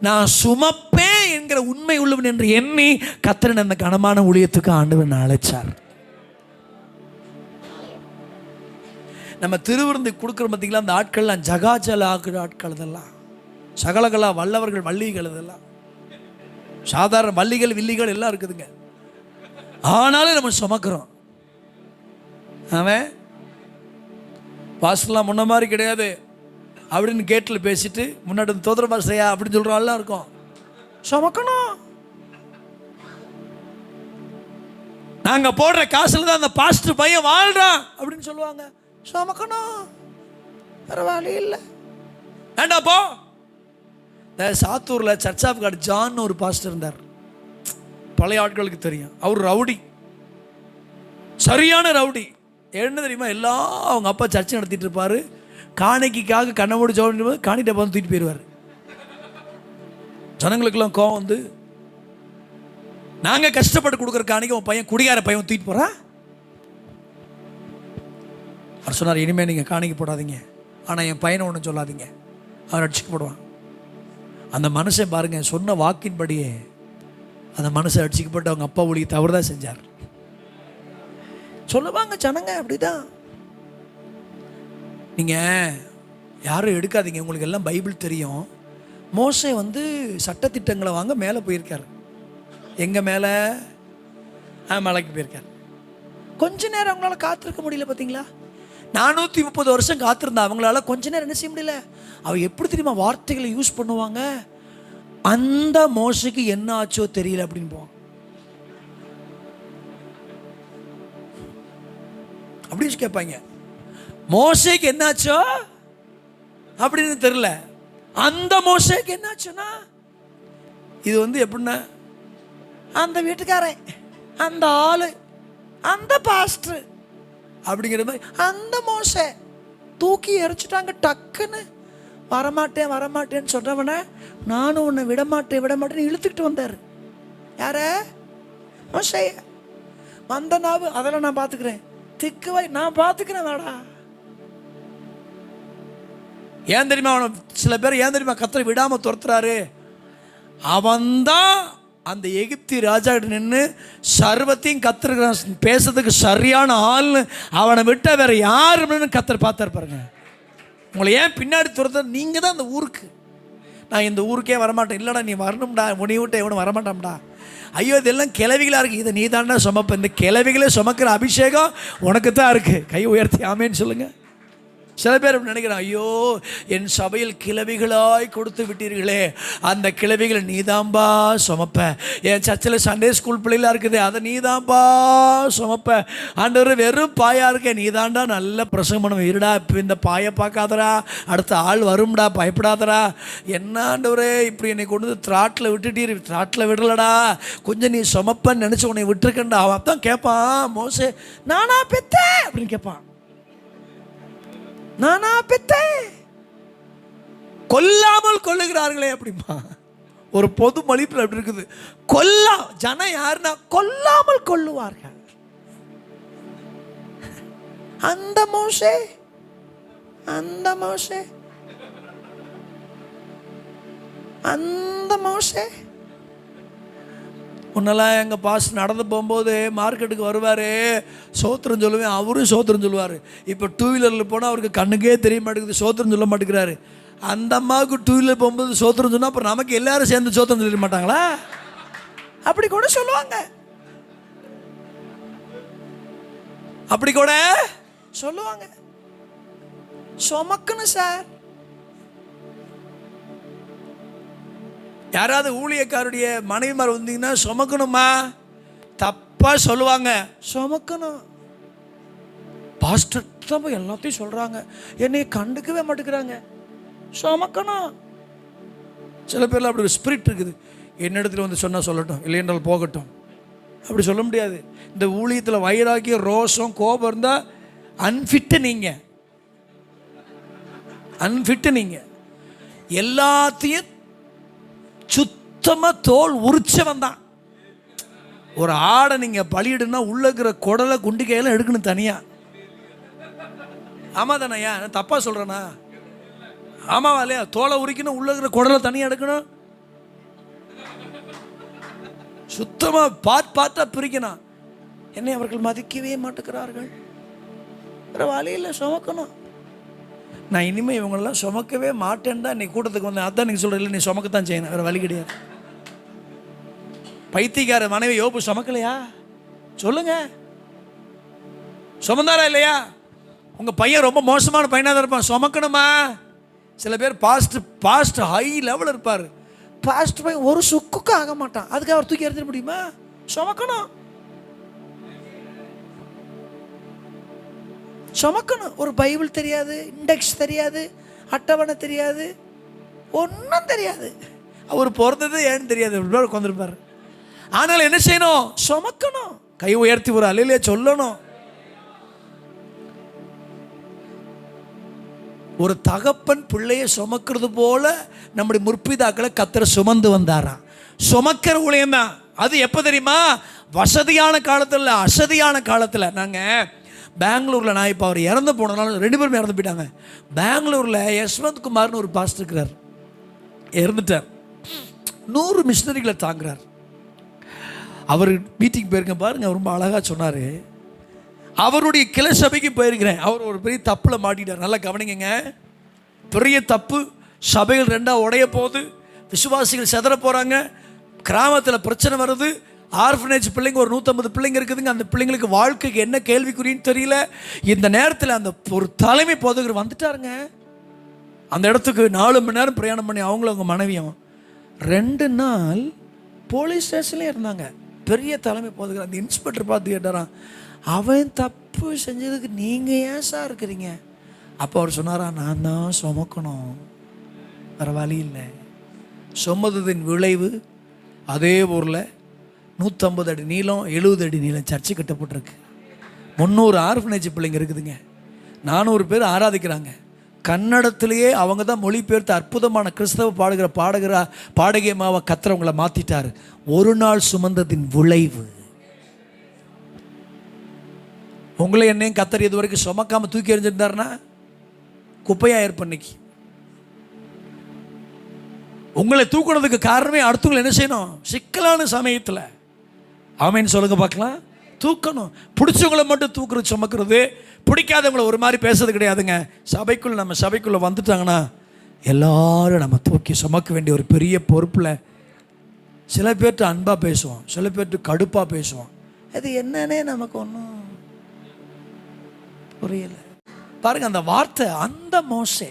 நான் சுமப்பேன் என்கிற உண்மை உள்ளவன் என்று எண்ணி கர்த்தர் அந்த கனமான ஊழியத்துக்கு ஆண்டவன் அழைச்சார். நம்ம திருவிருந்து கொடுக்குற பார்த்தீங்களா, அந்த ஆட்கள்லாம் ஜகாஜல ஆக்குற ஆட்கள், இதெல்லாம் சகலகலா வல்லவர்கள், வள்ளிகள், இதெல்லாம் சாதாரண வள்ளிகள் வில்லிகள் எல்லாம் இருக்குதுங்க. ஆனாலும் நம்ம சுமக்கிறோம். அவன் பாஸ்டர்லாம் முன்ன மாதிரி கிடையாது அப்படின்னு கேட்டில் பேசிட்டு முன்னாடி தோத்திர பாஸ்டரையா அப்படின்னு சொல்கிறாள்லாம் இருக்கும். சுமக்கணும். நாங்கள் போடுற காசுல தான் அந்த பாஸ்டர் பையன் வாழ்றான் அப்படின்னு சொல்லுவாங்க. சுமக்கணும். பரவாயில்ல இல்லை வேண்டாப்போ. சாத்தூரில் சர்ச் ஆஃப் காட் ஜான் ஒரு பாஸ்டர் இருந்தார். பழைய ஆட்களுக்கு தெரியும். அவர் ரவுடி, சரியான ரவுடி. என்ன தெரியுமா, எல்லாம் அவங்க அப்பா சர்ச்சை நடத்திட்டு இருப்பாரு. காணிக்கைக்காக கண்ணை மூடி ஜோடி காணிட்ட பார்த்து தூக்கிட்டு போயிடுவார். ஜனங்களுக்கெல்லாம் கோவம் வந்து, நாங்கள் கஷ்டப்பட்டு கொடுக்குற காணிக்கை உன் பையன் குடிகார பையன் தூக்கிட்டு போகிறான். அவர் சொன்னார், இனிமேல் நீங்கள் காணிக்கை போடாதீங்க, ஆனால் என் பையனை ஒன்றும் சொல்லாதீங்க, அவர் அடிச்சுக்கப்படுவான். அந்த மனுஷன் பாருங்க, சொன்ன வாக்கின்படியே அந்த மனுஷன் அடிச்சுக்கப்பட்டு அவங்க அப்பா ஒளி தவறு தான் செஞ்சார். சொல்லுவாங்க ஜனங்க அப்படிதான். நீங்கள் யாரும் எடுக்காதீங்க, உங்களுக்கு எல்லாம் பைபிள் தெரியும். மோசே வந்து சட்டத்திட்டங்களை வாங்க மேலே போயிருக்காரு. எங்கே மேலே? மலைக்கு போயிருக்காரு. கொஞ்ச நேரம் அவங்களால காத்திருக்க முடியல. பார்த்தீங்களா, 430 வருஷம் காத்திருந்தா அவங்களால கொஞ்ச நேரம் என்ன செய்ய முடியல. அவ எப்படி தெரியுமா வார்த்தைகளை யூஸ் பண்ணுவாங்க, அந்த மோசைக்கு என்ன ஆச்சோ தெரியல அப்படின்னு போவாங்க. அப்படின்னு கேட்பாங்க, மோசைக்கு என்னாச்சோ அப்படின்னு தெரியல, அந்த மோசைக்கு என்னாச்சுன்னா இது வந்து எப்படின்னா, அந்த வீட்டுக்காரன், அந்த ஆளு, அந்த பாஸ்டர் அப்படிங்கிற மாதிரி அந்த மோசை தூக்கி எரிச்சுட்டாங்க. டக்குன்னு வரமாட்டேன் வரமாட்டேன்னு சொல்றவன நானும் உன்னை விடமாட்டேன்னு இழுத்துக்கிட்டு வந்தார். யார? மோசைய. வந்த நாவு அதெல்லாம் நான் பார்த்துக்கிறேன், திக்குவை நான் பார்த்துக்கிறேன் வாடா. ஏன் தெரியுமா அவனை சில பேர் ஏன் தெரியுமா கர்த்தரை விடாம துரத்துறாரு? அவன்தான் அந்த எகிப்தி ராஜா கிட்ட நின்று சர்வத்தையும் கர்த்தர் பேசுறதுக்கு சரியான ஆள்னு அவனை விட்ட வேற யாருன்னு கர்த்தர் பார்த்தார் பாருங்க. உங்களை ஏன் பின்னாடி துரத்த? நீங்க தான் அந்த ஊருக்கு. நான் இந்த ஊருக்கே வரமாட்டேன். இல்லைடா நீ வரணும்டா, உன்னை விட்டு எவனும் வரமாட்டான்டா. ஐயோ இதெல்லாம் கிளவிகளாக இருக்குது, இதை நீ தாண்டா சுமப்ப. இந்த கிளவிகளே சுமக்கிற அபிஷேகம் உனக்கு தான் இருக்குது. கை உயர்த்தி ஆமேன்னு சொல்லுங்கள். சில பேர் நினைக்கிறான், ஐயோ என் சபையில் கிளவிகளாய் கொடுத்து விட்டீர்களே, அந்த கிளவிகளை நீதாம்பா சுமப்ப. என் சர்ச்சில் சண்டே ஸ்கூல் பிள்ளைகளாக இருக்குது, அதை நீதாம்பா சுமப்ப. ஆண்டவர் வெறும் பாயா இருக்க, நீதாண்டா நல்ல பிரசங்கம் பண்ணுவேன். இருடா இப்போ இந்த பாயை பார்க்காதரா, அடுத்த ஆள் வரும்டா, பயப்படாதரா. என்ன ஆண்டவரே இப்படி என்னை கொண்டு வந்து திராட்டில் விட்டுட்டீர், திராட்டில் விடலடா, கொஞ்சம் நீ சுமப்பன்னு நினச்சி உன்னை விட்டுருக்கண்டா. அவன் தான் கேட்பான், மோசே நானா பெத்தேன் அப்படின்னு கேட்பான். நானா பெத்தேன், கொல்லாமல் கொல்லுகிறார்களே அப்படிமா. ஒரு பொது மொழிப்பில் அப்படி இருக்குது. கொல்லா ஜனம் யாருன்னா கொல்லாமல் கொல்லுவார்கள். அந்த மோசே, அந்த மோசே, அந்த மோசே. முன்னெல்லாம் எங்கள் பாஸ் நடந்து போகும்போது மார்க்கெட்டுக்கு வருவார், சோத்திரம் சொல்லுவேன், அவரும் சோத்திரம் சொல்லுவார். இப்போ டூ வீலரில் போனால் அவருக்கு கண்ணுக்கே தெரிய மாட்டேங்குது, சோத்திரம் சொல்ல மாட்டேங்கிறாரு. அந்த அம்மாவுக்கு டூ வீலர் போகும்போது சோத்திரம் சொன்னால் அப்புறம் நமக்கு எல்லாரும் சேர்ந்து சோத்திரம் சொல்ல மாட்டாங்களா? அப்படி கூட சொல்லுவாங்க, அப்படி கூட சொல்லுவாங்க. சுமக்கணும் சார். யாராவது ஊழியக்காருடைய மனைவிமார் வந்தீங்கன்னா சுமக்கணுமா? தப்பா சொல்லுவாங்க. சுமக்கணும். பாஸ்டர் தான் எல்லாத்தையும் சொல்றாங்க, என்னை கண்டுக்கவே மாட்டேங்கிறாங்க. சுமக்கணும். சில பேர்ல அப்படி ஒரு ஸ்பிரிட் இருக்குது, என்னிடத்துல வந்து சொன்னா சொல்லட்டும், இல்லை என்றால் போகட்டும். அப்படி சொல்ல முடியாது. இந்த ஊழியத்தில் வைராக்கியம், ரோஷம், கோபம் இருந்தால் அன்ஃபிட்டு. நீங்கள் அன்ஃபிட்டு. நீங்கள் எல்லாத்தையும் சுத்தமாக தோல் உரிச்சவன் தான். ஒரு ஆடை நீங்கள் பலியிடுனா உள்ள இருக்கிற குடலை குண்டிக்கையெல்லாம் எடுக்கணும் தனியாக. ஆமாம் தானேயா? நான் தப்பாக சொல்கிறேண்ணா? ஆமாவா இல்லையா? தோலை உரிக்கணும், உள்ள இருக்கிற குடலை தனியாக எடுக்கணும், சுத்தமாக பார்த்தா பிரிக்கணும். என்னை அவர்கள் மதிக்கவே மாட்டேங்கிறார்கள். வேறு வழியில் சுமக்கணும். நான் இனிமேல் இவங்களெல்லாம் சுமக்கவே மாட்டேன்னு தான் இன்னைக்கு கூட்டத்துக்கு வந்தேன். அதான் நீங்கள் சொல்கிற, இல்லை நீ சுமக்கத்தான் செய்யணும், வேறு வழி கிடையாது. பைத்தியக்கார மனைவி யோபு சுமக்கலையா? சொல்லுங்க, சுமந்தாரா இல்லையா? உங்கள் பையன் ரொம்ப மோசமான பையனாக தான் இருப்பான், சுமக்கணுமா? சில பேர் பாஸ்ட் ஹை லெவலில் இருப்பார், பாஸ்ட் பையன் ஒரு சுக்குக்கும் ஆக மாட்டான், அதுக்கு அவர் தூக்கி எறிஞ்சிட முடியுமா? சுமக்கணும். ஒரு பைபிள் தெரியாது, இண்டெக்ஸ் தெரியாது, அட்டவணை தெரியாது, ஒன்றும் தெரியாது, அவர் பிறந்தது ஏன்னு தெரியாது, உட்காந்துருப்பார். ஆனால் என்ன செய்யணும்? சுமக்கணும். கை உயர்த்தி ஒரு அல்லேலூயா சொல்லணும். ஒரு தகப்பன் பிள்ளையை சுமக்கிறது போல நம்முடைய முற்பிதாக்களை கர்த்தர் சுமந்து வந்தாராம். சுமக்கிற ஊழியம் தான் அது. எப்போ தெரியுமா? வசதியான காலத்தில், அசதியான காலத்தில். நாங்கள் பெங்களூரில், நான் இப்போ அவர் இறந்து போனதுனால 2 பேரும் இறந்து போயிட்டாங்க. பெங்களூரில் யஷ்வந்த் குமார்னு ஒரு பாஸ்டர் இருக்கிறார், இறந்துட்டார். 100 மிஷினரிகளை தாங்குறார். அவர் மீட்டிங் போயிருக்கேன் பாருங்க, ரொம்ப அழகாக சொன்னார். அவருடைய கிளை சபைக்கு போயிருக்கிறேன். அவர் ஒரு பெரிய தப்பில் மாட்டிட்டார். நல்லா கவனிங்க, பெரிய தப்பு. சபைகள் 2ஆக உடைய போகுது, விசுவாசிகள் செதற போகிறாங்க, கிராமத்தில் பிரச்சனை வருது, ஆர்ஃபனேஜ் பிள்ளைங்க ஒரு 150 பிள்ளைங்க இருக்குதுங்க. அந்த பிள்ளைங்களுக்கு வாழ்க்கைக்கு என்ன கேள்விக்குறின்னு தெரியல. இந்த நேரத்தில் அந்த ஒரு தலைமை போதகர் வந்துட்டாருங்க. அந்த இடத்துக்கு 4 மணி நேரம் பிரயாணம் பண்ணி அவங்களும் அவங்க மனைவியும் 2 நாள் போலீஸ் ஸ்டேஷன்லேயே இருந்தாங்க. பெரிய தலைமை போதகர் அந்த இன்ஸ்பெக்டர் பார்த்து கேட்டாரான், அவன் தப்பு செஞ்சதுக்கு நீங்கள் ஏன் சார் இருக்கிறீங்க? அப்போ அவர் சொன்னாரா, நான் தான் சுமக்கணும், வேறு வழி இல்லை. சுமந்ததின் விளைவு அதே ஊரில் 150 அடி நீளம், 70 அடி நீளம் சர்ச்சு கட்டப்பட்டிருக்கு. 300 ஆர்ஃபனேஜ் பிள்ளைங்க இருக்குதுங்க. 400 பேர் ஆராதிக்கிறாங்க. கன்னடத்திலேயே அவங்க தான் மொழிபெயர்த்து அற்புதமான கிறிஸ்தவ பாடகியமாவை கத்துறவங்களை மாற்றிட்டார். ஒரு நாள் சுமந்ததின் விளைவு. உங்களை என்னையும் கத்தர் இது வரைக்கும் சுமக்காமல் தூக்கி எறிஞ்சிருந்தாருன்னா குப்பையாக ஏற்பண்ணிக்கு. உங்களை தூக்குறதுக்கு காரணமே அடுத்தவங்களை என்ன செய்யணும்? சிக்கலான சமயத்தில் ஆமேன்னு சொல்லுங்க பார்க்கலாம். தூக்கணும். பிடிச்சவங்களை மட்டும் தூக்குறது சுமக்கிறது, பிடிக்காதவங்களை ஒரு மாதிரி பேசுறது கிடையாதுங்க. நம்ம சபைக்குள்ளே வந்துட்டாங்கன்னா எல்லாரும் நம்ம தூக்கி சுமக்க வேண்டிய ஒரு பெரிய பொறுப்பில். சில பேர்கிட்ட அன்பாக பேசுவோம், சில பேர்கிட்ட கடுப்பாக பேசுவோம். அது என்னன்னே நமக்கு ஒன்றும் புரியல. பாருங்க, அந்த வார்த்தை, அந்த மோசே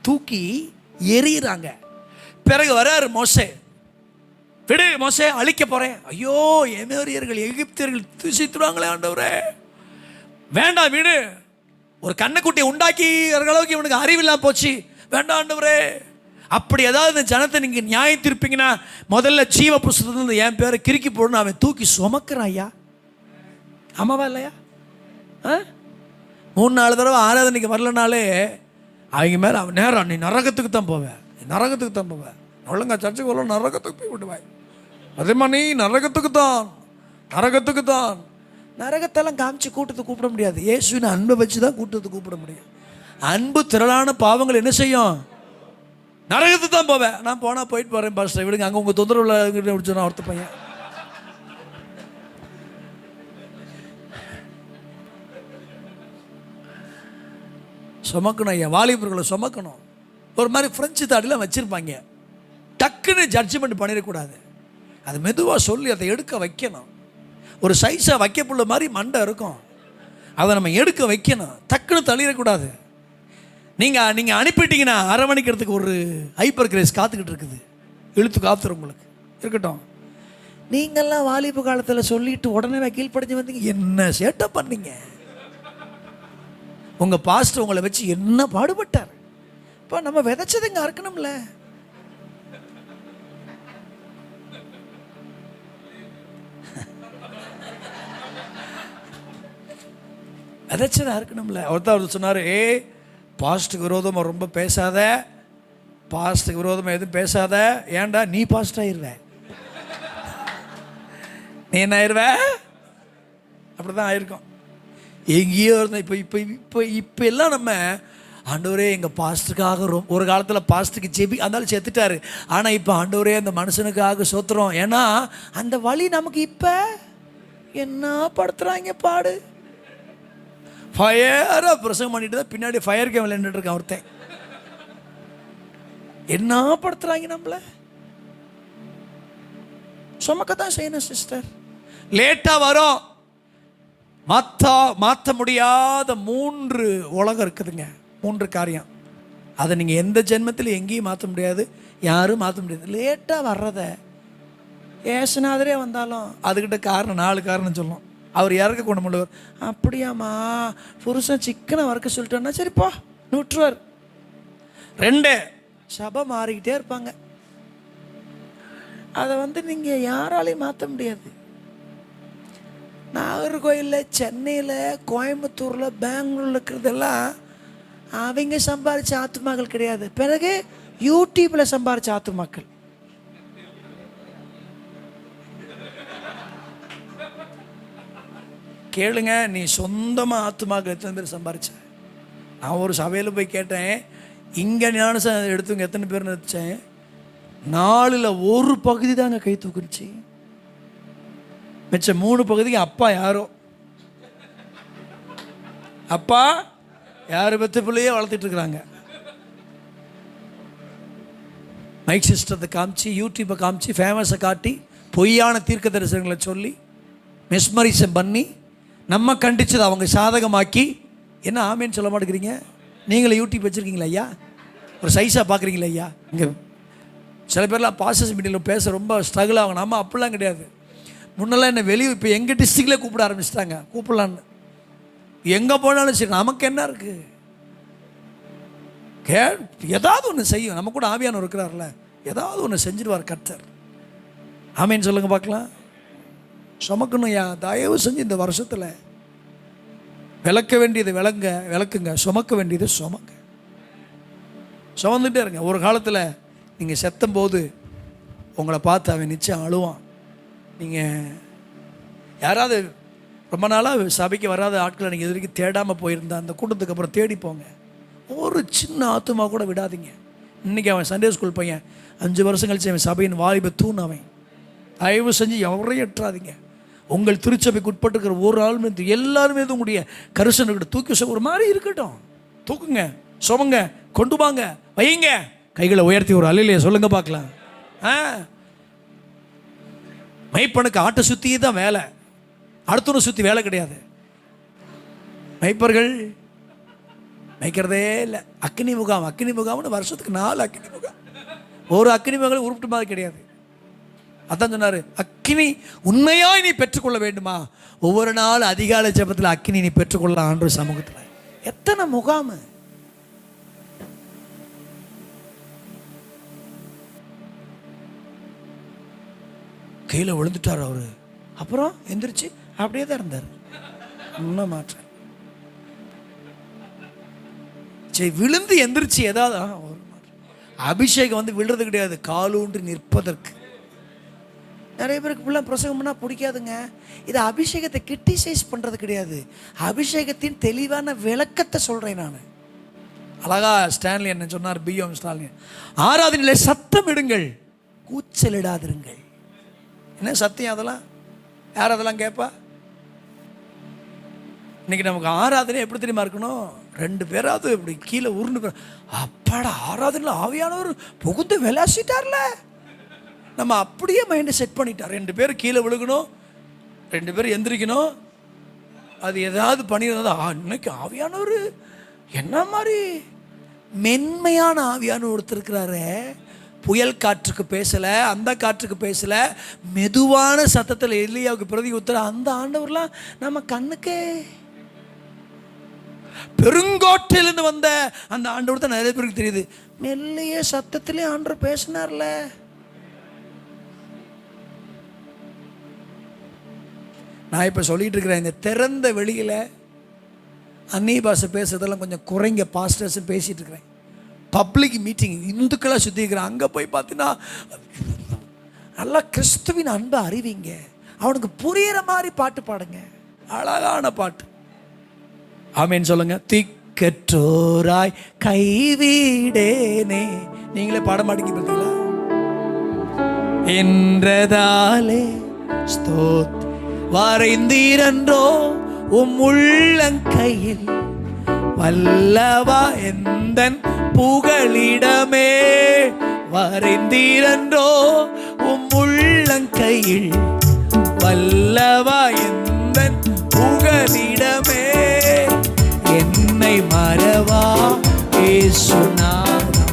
தூக்கி எறிகிறாங்க. பிறகு வராரு மோசே, விடு மோசே, அழிக்க போறேன். ஐயோ, எமோரியர்கள் எகிப்தியர்கள் தூசித்துவாங்களே ஆண்டவரே, வேண்டாம் விடு. ஒரு கண்ணுக்குட்டியை உண்டாக்கி அளவுக்கு இவனுக்கு அறிவில்லாம் போச்சு, வேண்டாம் ஆண்டவரே. அப்படி ஏதாவது இந்த ஜனத்தை நீங்கள் நியாயம் திருப்பீங்கன்னா முதல்ல ஜீவ புஸ்தகத்தில் என் பேரை கிறுக்கி போடணும். அவன் தூக்கி சுமக்கிறான் ஐயா. ஆமாவா இல்லையா? 3-4 தடவை ஆராதனைக்கு வரலனாலே அவங்க மேலே அவன் நேரம், நீ நரகத்துக்கு தான் போவேன், நரகத்துக்கு தான் போவேன், ஒழுங்கா சர்ச்சுக்கு வரல, நரகத்துக்கு போய் விடுவாய். அதேமா நீ நரகத்துக்கு தான். நரகத்தெல்லாம் காமிச்சு கூட்டத்தை கூப்பிட முடியாது. இயேசுவின் அன்பை வச்சு தான் கூட்டத்தை கூப்பிட முடியும். அன்பு திரளான பாவங்கள் என்ன செய்யும்? நரகத்துக்கு தான் போவேன். நான் போனால் போயிட்டு போகிறேன் பாஸ்டர், விடுங்க, அங்கே உங்கள் தொந்தரவு முடிச்சோன்னா ஒருத்த பையன். சுமக்கணும் ஐயா, வாலிபர்களை சுமக்கணும். ஒரு மாதிரி ஃப்ரெஞ்சு தாடிலாம் வச்சுருப்பாங்க, டக்குன்னு ஜட்ஜ்மெண்ட் பண்ணிடக்கூடாது. அது மெதுவாக சொல்லி அதை எடுக்க வைக்கணும். ஒரு சைஸாக வைக்கப்புள்ள மாதிரி மண்டை இருக்கும், அதை நம்ம எடுக்க வைக்கணும். டக்குன்னு தள்ளிடக்கூடாது. நீங்கள் அனுப்பிட்டீங்கன்னா அரவணைக்கிறதுக்கு ஒரு ஹைப்பர் கிரேஸ் காத்துக்கிட்டு இருக்குது, இழுத்து காத்துரும் உங்களுக்கு இருக்கட்டும். நீங்கள்லாம் வாலிபு காலத்தில் சொல்லிட்டு உடனே கீழ்ப்படிஞ்சு வந்தீங்க, என்ன சேட்டை பண்ணீங்க? உங்கள் பாஸ்டர் உங்களை வச்சு என்ன பாடுபட்டார்? இப்போ நம்ம விதைச்சது இங்கே அறுக்கணும்ல. விதைச்சதை அறுக்கணும்ல. அவர் சொன்னார், பாஸ்ட்டுக்கு விரோதமாக ரொம்ப பேசாத, பாஸ்ட்டுக்கு விரோதமாக எதுவும் பேசாத. ஏன்டா நீ பாஸ்ட் ஆயிடுவ, நீ என்ன ஆயிடுவ. அப்படி தான் ஆயிருக்கோம். எங்கேயோ இருந்தோம். இப்போ இப்போ இப்போ இப்போ எல்லாம் நம்ம ஆண்டவரே எங்கள் பாஸ்ட்டுக்காக ஒரு காலத்தில் பாஸ்ட்டுக்கு ஜெபி அதனால செத்துட்டாரு. ஆனால் இப்போ ஆண்டவரே அந்த மனுஷனுக்காக சோத்துறோம். ஏன்னா அந்த வழி நமக்கு இப்போ என்ன படுத்துறாங்க பாடு. ஃபயராக பிரசங்கம் பண்ணிட்டு தான் பின்னாடி ஃபயர் கேம் விளையாண்டுட்டு இருக்கான் ஒருத்தன். என்ன படுத்துறாங்க நம்மள. சுமக்கத்தான் செய்யணும் சிஸ்டர். லேட்டாக வரும். மாற்ற முடியாத 3 உலகம் இருக்குதுங்க, 3 காரியம். அதை நீங்கள் எந்த ஜென்மத்தில் எங்கேயும் மாற்ற முடியாது, யாரும் மாற்ற முடியாது. லேட்டாக வர்றத ஏசுநாதரே வந்தாலும் அதுக்கிட்ட காரணம் 4 காரணம் சொல்லும். அவர் இறக்க கொண்டு முடியவர். அப்படியாம்மா புருஷன் சிக்கனை வறுக்க சொல்லிட்டோன்னா சரிப்பா நூற்றுவார். 2 சபை மாறிக்கிட்டே இருப்பாங்க. அதை நீங்கள் யாராலையும் மாற்ற முடியாது. நாகர்கோயிலில், சென்னையில், கோயம்புத்தூரில், பெங்களூரில் இருக்கிறதெல்லாம் அவங்க சம்பாதிச்ச ஆத்துமாக்கள் கிடையாது. பிறகு யூடியூப்பில் சம்பாதிச்ச ஆத்துமாக்கள். கேளுங்க, நீ சொந்தமாக ஆத்துமாக்கள் எத்தனை பேர் சம்பாதிச்ச? நான் ஒரு சபையில் போய் கேட்டேன், இங்கே ஞானசானம் எடுத்துங்க எத்தனை பேர் நினச்சேன். 4ல் 1 பகுதி தாங்க கை தூக்குச்சு. மிச்சம் 3 பகுதிக்கு அப்பா யாரோ, அப்பா யார் பெற்ற பிள்ளையே வளர்த்துட்டு இருக்கிறாங்க. மைக் சிஸ்டத்தை காமிச்சு, யூடியூப்பை காமிச்சு, ஃபேமஸை காட்டி, பொய்யான தீர்க்க தரிசனங்களை சொல்லி, மெஸ்மரிசம் பண்ணி, நம்ம கண்டிச்சதை அவங்க சாதகமாக்கி. என்ன ஆமேன்னு சொல்ல மாட்டேங்கிறீங்க? நீங்களே யூடியூப் வச்சுருக்கீங்களா ஐயா? ஒரு சைஸாக பார்க்குறீங்களா ஐயா? இங்கே சில பேர்லாம் பாசஸ் மீட்டிங்கில் பேச ரொம்ப ஸ்ட்ரகிள் ஆகும். நம்ம அப்படிலாம் கிடையாது. முன்னெல்லாம் என்ன வெளியே, இப்போ எங்கள் டிஸ்ட்ரிக்டில் கூப்பிட ஆரம்பிச்சிட்டாங்க. கூப்பிடலான்னு எங்கே போனாலும் சரி, நமக்கு என்ன இருக்குது? ஏதாவது ஒன்று செய்யும். நம்ம கூட ஆவியானவர் இருக்கிறார்ல, ஏதாவது ஒன்று செஞ்சிடுவார் கர்த்தர். ஆமேன்னு சொல்லுங்க பார்க்கலாம். சுமக்கணும் யா, தயவு செஞ்சு இந்த வருஷத்தில் விளக்க வேண்டியது விளக்குங்க, சுமக்க வேண்டியது சுமங்க, சுமந்துட்டே இருங்க. ஒரு காலத்தில் நீங்கள் செத்தும் போது உங்களை பார்த்து அவன் நிச்சயம் அழுவான். நீங்கள் யாராவது ரொம்ப நாளாக சபைக்கு வராத ஆட்களை நீங்கள் இது வரைக்கும் தேடாமல் போயிருந்தா அந்த கூட்டத்துக்கு அப்புறம் தேடி போங்க. ஒரு சின்ன ஆத்துமா கூட விடாதீங்க. இன்றைக்கி அவன் சண்டே ஸ்கூல் பையன், 5 வருஷம் கழிச்சு அவன் சபையின் வாலிப தூண். அவன் தயவு செஞ்சு எவரையும் எட்டுறாதீங்க. உங்கள் திருச்சபைக்கு உட்பட்டுருக்கிற ஒரு ஆள் மீது எல்லாருமே உங்களுடைய கரிசனர்கிட்ட தூக்கி ஒரு மாதிரி இருக்கட்டும். தூக்குங்க, சுமங்க, கொண்டு வாங்க, வையுங்க. கைகளை உயர்த்தி ஒரு அலையிலே சொல்லுங்க பார்க்கலாம். மைப்பனுக்கு ஆட்டை சுற்றி தான் வேலை, அடுத்தவனை சுற்றி வேலை கிடையாது. மைப்பர்கள் மைக்கிறதே இல்லை. அக்னி முகாம்னு வருஷத்துக்கு 4 அக்னி முகாம். ஒரு அக்னி முகாம் உருப்பிட்டு மாதிரி கிடையாது. அதான் சொன்னார், அக்கினி உண்மையாக நீ பெற்றுக்கொள்ள வேண்டுமா, ஒவ்வொரு நாள் அதிகாலை ஜெபத்தில் அக்கினி நீ பெற்றுக்கொள்ளலாம் ஆண்டவர் சமூகத்தில். எத்தனை முகாம்! கீழே விழுந்துட்டார் அவரு. அப்புறம் எந்திரிச்சு அப்படியே தான் இருந்தார். இன்னும் மாற்ற சரி, விழுந்து எந்திரிச்சு ஏதாவது ஒரு அபிஷேகம் விழுறது கிடையாது, காலூன்றி நிற்பதற்கு. நிறைய பேருக்கு இப்படிலாம் பிரசங்கம் பண்ணால் பிடிக்காதுங்க. இது அபிஷேகத்தை கிரிட்டிசைஸ் பண்ணுறது கிடையாது, அபிஷேகத்தின் தெளிவான விளக்கத்தை சொல்கிறேன் நான். அழகா ஸ்டான்லி என்ன சொன்னார், பிஎம் ஸ்டாலின், ஆராதனையிலே சத்தம் இடுங்கள், கூச்சலிடாதிருங்கள். என்ன சத்தியம் அதெல்லாம்? யார் அதெல்லாம் கேட்பா? இன்னைக்கு நமக்கு ஆராதனை எப்படி தெரியுமா இருக்கணும்? 2 பேராவது இப்படி கீழே உருண்டு, அப்பாடா ஆராதனையில் ஆவியானவர் புகுந்து விளாசிட்டார்ல. நம்ம அப்படியே மைண்டை செட் பண்ணிட்டார். 2 பேர் கீழே விழுகணும், 2 பேர் எந்திரிக்கணும். அது ஏதாவது பண்ணியிருந்தா இன்னைக்கு ஆவியானவர் என்ன மாதிரி மென்மையான ஆவியான ஒருத்தர் இருக்கிறாரு. புயல் காற்றுக்கு பேசலை, அந்த காற்றுக்கு பேசலை, மெதுவான சத்தத்தில் எலியாவுக்கு பிரதி உத்தர அந்த ஆண்டவர்லாம் நம்ம கண்ணுக்கு பெருங்கோட்டிலிருந்து வந்த அந்த ஆண்டவர் தான் நிறைய பேருக்கு தெரியுது. மெல்லையே சத்தத்திலே ஆண்டவர் பேசினார்ல. நான் இப்போ சொல்லிட்டு இருக்கிறேன், இந்த திறந்த வெளியில் அந்நிய பாஷை பேசுறதெல்லாம் கொஞ்சம் குறைங்க பாஸ்டர்ஸ் பேசிகிட்டு இருக்கிறேன். பப்ளிக் மீட்டிங் இந்துக்களாக சுற்றி இருக்கிறேன். அங்கே போய் பார்த்தீங்கன்னா நல்லா கிறிஸ்துவின் அன்பை அறிவிங்க, அவனுக்கு புரிகிற மாதிரி பாட்டு பாடுங்க, அழகான பாட்டு. ஆமேன்னு சொல்லுங்க. திக்கற்றோராய் கைவிடேனே, நீங்களே பாட மாட்டீங்க பார்த்தீங்களா? என்றதாலே ஸ்தோத் வரைந்தீரன்றோ உம் உள்ளங்கையில் வல்லவா எந்தன் புகலிடமே, வரைந்தீரன்றோ உம் உள்ளங்கையில் வல்லவா எந்தன் புகலிடமே, என்னை மறவா இயேசுநாதா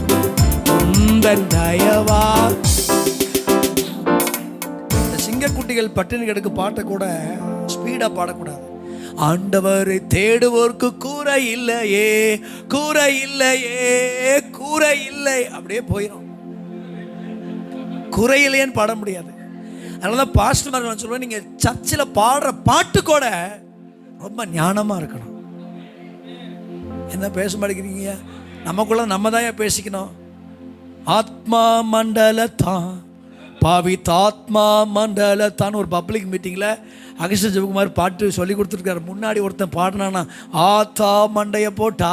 உந்தன் தயவா. சிங்கக்குட்டிகள் பட்டினி கிடக்கு பாட்டை கூட ஸ்பீடா பாடக்கூடாது. ஆண்டவரை தேடுவோர்க்கு கூரை இல்லையே, கூரை இல்லையே, கூரை இல்லை, அப்படியே போயிடும். குறை இல்லையேன்னு பாட முடியாது. அதனாலதான் பாஸ்டர் நான் சொல்லுவேன், நீங்க சர்ச்சில் பாடுற பாட்டு கூட ரொம்ப ஞானமா இருக்கணும். என்ன பேச மாட்டேங்கிறீங்க? நமக்குள்ள நம்ம தான் பேசிக்கணும். ஆத்மா மண்டலத்தான் பாவித்தாத்மா மண்டலத்தான் ஒரு பப்ளிக் மீட்டிங்கில் அகஸ்டின் ஜெபகுமார் பாட்டு சொல்லி கொடுத்துருக்காரு. முன்னாடி ஒருத்தன் பாடினானா, ஆத்தா மண்டைய போட்டா,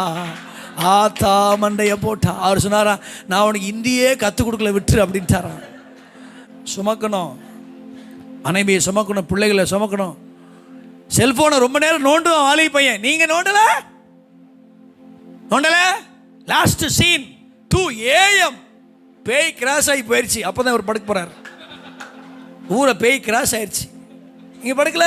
ஆத்தா மண்டைய போட்டா. அவர் சொன்னாரா, நான் உனக்கு இந்தியே கற்றுக் கொடுக்கல, விட்டுரு அப்படின்ட்டாரான். சுமக்கணும், மனைவியை சுமக்கணும், பிள்ளைகளை சுமக்கணும். செல்போனை ரொம்ப நேரம் நோண்டும் ஆலை பையன். நீங்கள் நோண்டல லாஸ்ட் சீன் 2 AM பேய் கிராஸ் ஆகி போயிடுச்சு. அப்போ தான் அவர் படுக்க போகிறார். ஊரை பேய் கிராஸ் ஆயிடுச்சு, இங்கே படுக்கல.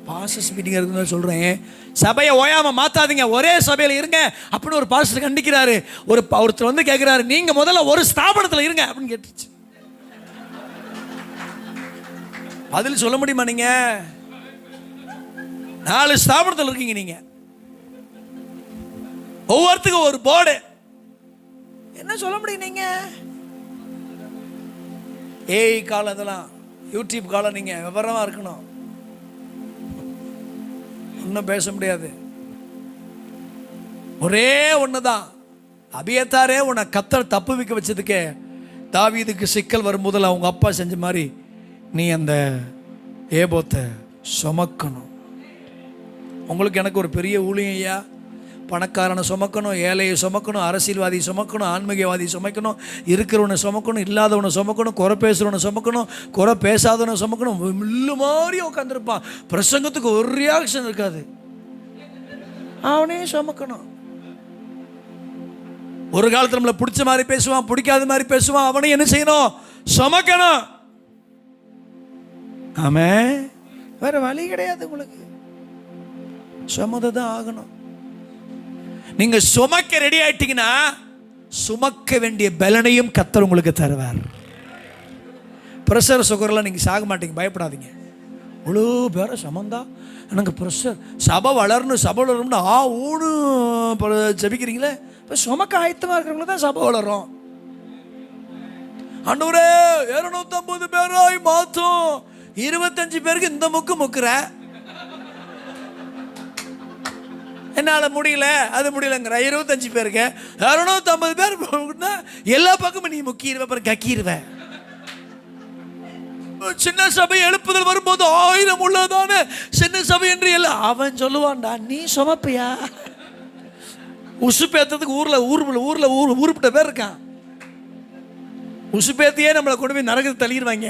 பாஸ்டர்ஸ் மீட்டிங் இருக்குன்னு சொல்கிறேன், சபையை ஓயாமல் மாற்றாதீங்க, ஒரே சபையில் இருங்க அப்படின்னு ஒரு பாஸ்டர் கண்டிக்கிறாரு. ஒருத்தர் வந்து கேட்குறாரு, நீங்கள் முதல்ல ஒரு ஸ்தாபனத்தில் இருங்க அப்படின்னு கேட்டுச்சு. பதில் சொல்ல முடியுமா? நீங்கள் 4 ஸ்தாபனத்தில் இருக்கீங்க, நீங்கள் ஒவ்வொருத்துக்கும் ஒரு போர்டு, என்ன சொல்ல முடியும்? நீங்க ஏஐ காலம், அதெல்லாம் யூடியூப் காலம், நீங்க விவரமா இருக்கணும். ஒன்றும் பேச முடியாது. ஒரே ஒண்ணுதான், அபியத்தாரே உன்னை கர்த்தர் தப்பு வைக்க வச்சதுக்கே தாவீதுக்கு சிக்கல் வரும்போதில் அவங்க அப்பா செஞ்ச மாதிரி நீ அந்த ஏபோத்தை சுமக்கணும். உங்களுக்கு எனக்கு ஒரு பெரிய ஊழியம் ஐயா. பணக்காரனை சுமக்கணும், ஏழையை சுமக்கணும், அரசியல்வாதி சுமக்கணும், ஆன்மீகவாதி சுமக்கணும், இருக்கிறவனை சுமக்கணும், இல்லாதவனை சுமக்கணும், குறை பேசுகிறவனை சுமக்கணும், குறை பேசாதவனை சுமக்கணும். மில்லு மாதிரி உட்காந்துருப்பான், பிரசங்கத்துக்கு ஒரு ரியாக்ஷன் இருக்காது, அவனையும் சுமக்கணும். ஒரு காலத்தில் நம்மளை பிடிச்ச மாதிரி பேசுவான், பிடிக்காத மாதிரி பேசுவான், அவனையும் என்ன செய்யணும்? சுமக்கணும். ஆமே, வேற வழி கிடையாது. உங்களுக்கு சுமதான் ஆகணும். நீங்க சுமக்க ரெடி ஆயிட்டீங்கன்னா சுமக்க வேண்டிய பலனையும் கர்த்தர் உங்களுக்கு தருவார். பிரஷர் சுகர்லாம் நீங்க சாக மாட்டீங்க, பயப்படாதீங்க. அவ்வளோ பேர சமந்தா எனக்கு ப்ரெஷர், சபை வளரணும், சபை வளரணும்னு ஊனு ஜபிக்கிறீங்களே, இப்போ சுமக்க ஆயத்தமாக இருக்கிறவங்கள தான் சபை வளரும். ஆண்டவரே 250 பேராய் மாத்தம், 25 பேருக்கு இந்த முக்குற, என்னால் முடியல, அது முடியலங்கிற. 25 பேருக்கு 250 பேர் எல்லா பக்கமும் நீ முக்கிடுவ, அப்புறம் கக்கிடுவேன். சின்ன சபை எழுப்புதல் வரும்போது 1000 உள்ளதானே சின்ன சபை என்று எல்லாம் அவன் சொல்லுவான்டா, நீ சுமப்பியா? உசுப்பேத்ததுக்கு ஊர்ல ஊருப்பட்ட பேர் இருக்கான். உசுப்பேத்தியே நம்மளை கொண்டு போய் நரகத்தை தள்ளிடுவாங்க.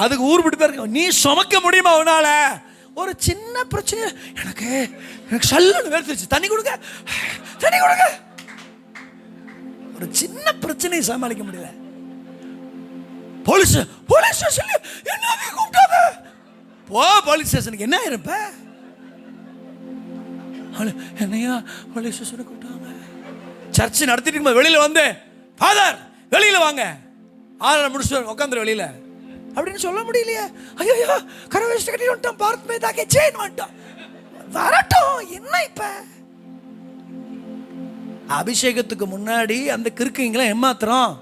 அதுக்கு ஊருப்பட்ட பேர் இருக்கான். நீ சுமக்க முடியுமா அவனால? ஒரு சின்ன பிரச்சனை, எனக்கு சல்லுன்னு வேர்த்துச்சு, தண்ணி கொடுங்க. ஒரு சின்ன பிரச்சனையை சமாளிக்க முடியல. போலீஸ் ஸ்டேஷன் என்ன கூப்பிட்டாங்க, போ போலீஸ் ஸ்டேஷனுக்கு. என்ன இருப்ப என்னையா போலீஸ் ஸ்டேஷனுக்கு கூப்பிட்டாங்க? சர்ச்சு நடத்திட்டு இருக்கும்போது வெளியில வந்து, ஃபாதர் வெளியில வாங்க, 6 முடிச்சு உட்காந்துரு வெளியில அப்படின்னு சொல்ல முடியலையே. ஐயோ கரவேஷ்ட கட்டி வந்துட்டான், பார்த் மே தாக்கே செயின் வந்துட்டான், வரட்டும். என்ன இப்ப அபிஷேகத்துக்கு முன்னாடி அந்த கிறுக்குங்களை ஏமாத்துறோம்.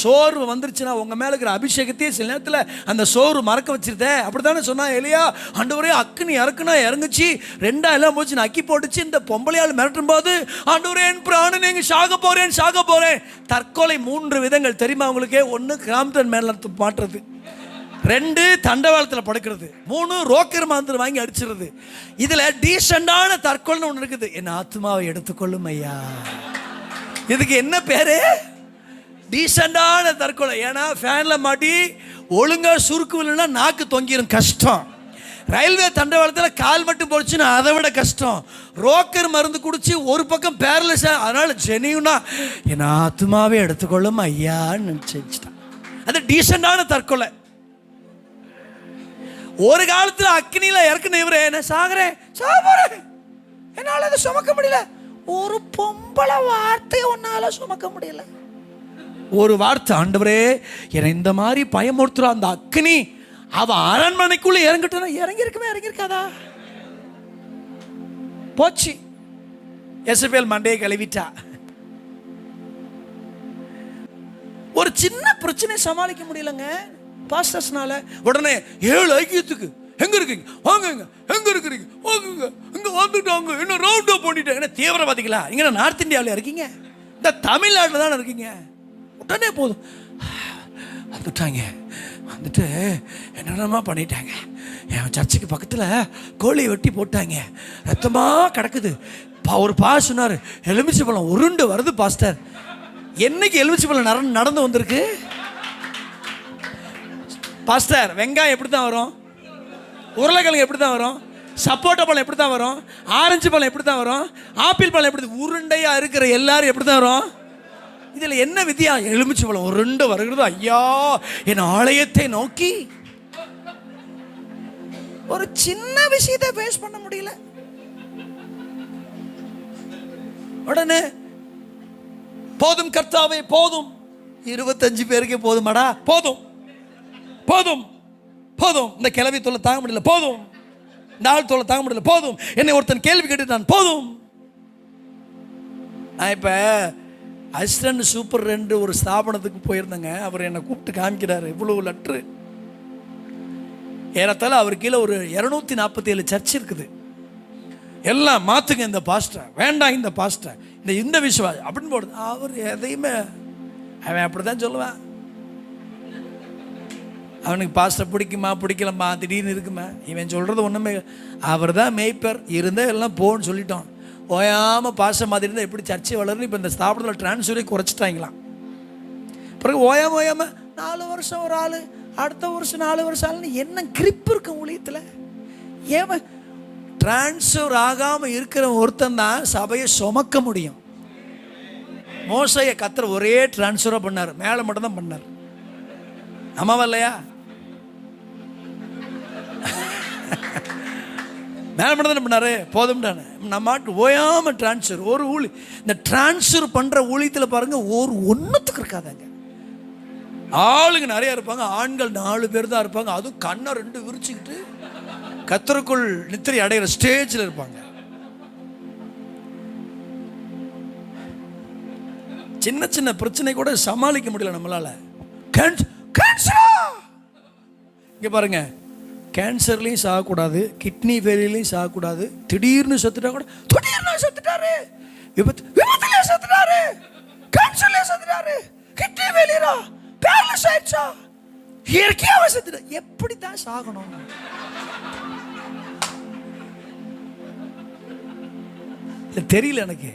சோர்வு வந்துருச்சுன்னா உங்கள் மேலே இருக்கிற அபிஷேகத்தையே சில நேரத்தில் அந்த சோர்வு மறக்க வச்சிருதே. அப்படி தானே சொன்னா எலியா. ஆண்டவரே அக்கினி இறக்குனா இறங்குச்சு, ரெண்டா எல்லாம் போச்சு, அக்கி போட்டுச்சு. இந்த பொம்பளையால் மிரட்டும் போது ஆண்டவரே என் பிராணன் எங்க சாக போகிறேன். தற்கொலை 3 விதங்கள் தெரியுமா உங்களுக்கு? 1 கிராம்டன் மேல மாட்டுறது, 2 தண்டவாளத்தில் படுக்கிறது, 3 ரோக்கர் மாந்திரம் வாங்கி அடிச்சிருது. இதில் டீசெண்டான தற்கொலைன்னு ஒன்று இருக்குது. என் ஆத்மாவை எடுத்துக்கொள்ளும் ஐயா. இதுக்கு என்ன பேரு? டீசெண்டான தற்கொலை. ஏன்னா ஃபேனில் மாட்டி ஒழுங்காக சுருக்கு இல்லைன்னா நாக்கு தொங்கிடும், கஷ்டம். ரயில்வே தண்டவாளத்தில் கால் மட்டும் போச்சுன்னா அதை விட கஷ்டம். ரோக்கர் மருந்து குடிச்சு ஒரு பக்கம் பேரலைஸ், அதனால ஜெனியூனா என் ஆத்மாவே எடுத்துக்கொள்ளும் ஐயான்னு நினச்சிட்டான். அது டீசெண்டான தற்கொலை. ஒரு காலத்தில் அக்னியில் இறக்குன இவரே, என்ன சாகுறேன் என்னால் அதை சுமக்க முடியல. ஒரு பொம்பளை வார்த்தையை உன்னால சுமக்க முடியல. ஒரு வார்த்தை, ஆண்டவரே என்னை இந்த மாதிரி பயமுறுத்துற அந்த அக்னி அவ அரண்மனைக்குள்ள இறங்கிட்டா இறங்கியிருக்காதா? போச்சு. எசபேல் மண்டையை கழுவிட்டா. ஒரு சின்ன பிரச்சனை சமாளிக்க முடியலங்க பாஸ்டர்ஸ்னால. உடனே 7 ஐக்கியத்துக்கு எங்க இருக்கீங்க வாங்க, எங்க இருக்கிறீங்க வாங்க, இங்க வந்துட்டாங்க, என்ன ரவுண்ட் அப் பண்ணிட்டேன். என்ன தீவிரவாதிகளா? இங்க நார்த் இந்தியாவில் இருக்கீங்க, இந்த தமிழ்நாட்டில் தானே இருக்கீங்க. உடனே போதும் வந்துட்டாங்க, வந்துட்டு என்னென்னமா பண்ணிட்டாங்க. என் சர்ச்சுக்கு பக்கத்தில் கோழியை வெட்டி போட்டாங்க, ரத்தமாக கிடக்குது. ஒரு சொன்னார், எலுமிச்சை பழம் உருண்டு வருது பாஸ்டர். என்னைக்கு எலுமிச்சை பழம் நடந்து வந்திருக்கு பாஸ்டர்? வெங்காயம் எப்படி தான் வரும்? உருளைக்கிழங்கு எப்படி தான் வரும்? சப்போட்டா பழம் எப்படி தான் வரும்? ஆரஞ்சு பழம் எப்படி தான் வரும்? ஆப்பிள் பழம் எப்படி? உருண்டையா இருக்கிற எல்லாரும் எப்படி தான் வரும்? இதில் என்ன வித்தியா? எலுமிச்சை பழம் உருண்டு வருகிறது. ஐயா என் ஆலயத்தை நோக்கி. ஒரு சின்ன விஷயத்தை பேஸ் பண்ண முடியல. உடனே போதும் கர்த்தாவே போதும், 25 பேருக்கே போதுமாடா, போதும் போதும் போதும், இந்த கிளவி தொல்லை தாங்க முடியல, போதும், இந்த ஆள் தொல்லை தாங்க முடியல, போதும், என்னை ஒருத்தன் கேள்வி கேட்டுட்டான், போதும். நான் இப்போ அசிஸ்டன்ட் சூப்பர் 2 ஒரு ஸ்தாபனத்துக்கு போயிருந்தேங்க. அவர் என்னை கூப்பிட்டு காமிக்கிறாரு, இவ்வளவு லெட்ரு. ஏறத்தால அவர் கீழே ஒரு 247 சர்ச் இருக்குது. எல்லாம் மாற்றுங்க இந்த பாஸ்டர், வேண்டாம் இந்த பாஸ்டர், இந்த விசுவாசி அப்படின்னு போடுது. அவர் எதையுமே அவன் அப்படி தான் சொல்லுவான். அவனுக்கு பாஸ்டர் பிடிக்குமா பிடிக்கலம்மா திடீர்னு இருக்குமா, இவன் சொல்கிறது ஒன்றுமே. அவர் தான் மேய்ப்பர், இருந்தால் எல்லாம் போன்னு சொல்லிட்டோம். ஓயாமல் பாஸ்டர் மாதிரி இருந்தால் எப்படி சர்ச்சை வளருன்னு இப்போ இந்த ஸ்தாபனத்தில் டிரான்ஸ்ஃபரே குறைச்சிட்டாங்களாம். பிறகு ஓயாமல் 4 வருஷம் ஒரு ஆள், அடுத்த வருஷம் 4 வருஷம் ஆளுன்னு என்ன கிரிப் இருக்கும் ஊழியத்தில். ஏன் டிரான்ஸ்ஃபர் ஆகாமல் இருக்கிற ஒருத்தன் தான் சபையை சுமக்க முடியும். மோசையை கத்தர் ஒரே டிரான்ஸ்ஃபராக பண்ணார், மேலே மட்டும் தான் பண்ணார். ஆமாவா இல்லையா? மேலே மட்டும் தானே பண்ணாரு, போதும்டானே. நம்ம ஓயாமல் டிரான்ஸ்ஃபர் ஒரு ஊழி. இந்த டிரான்ஸ்ஃபர் பண்ணுற ஊழியத்தில் பாருங்க, ஒரு ஒன்றுத்துக்கு இருக்காதாங்க. ஆளுங்க நிறையா இருப்பாங்க, ஆண்கள் 4 பேர் தான் இருப்பாங்க. அதுவும் கண்ணை 2 விரிச்சுக்கிட்டு கத்தருக்குள் நித்திரை அடைகிற ஸ்டேஜில் இருப்பாங்க. சின்ன சின்ன பிரச்சனை கூட சமாளிக்க முடியல நம்மளால. இங்க பாருங்க, கேன்சர்லையும் சாகக்கூடாது, கிட்னி ஃபெயிலியர்லையும் சாகக்கூடாது. திடீர்னு செத்துட்டா கூட, திடீர்னு செத்துட்டாரு, விபத்துல செத்துட்டாரு, கேன்சர்ல செத்துட்டாரு, கிட்னி ஃபெயிலியரா, பேரலைஸ் ஆயிடுச்சா, இயற்கையாவே செத்துட்டா. எப்படி தான் சாகணும்? தெரியல எனக்கு.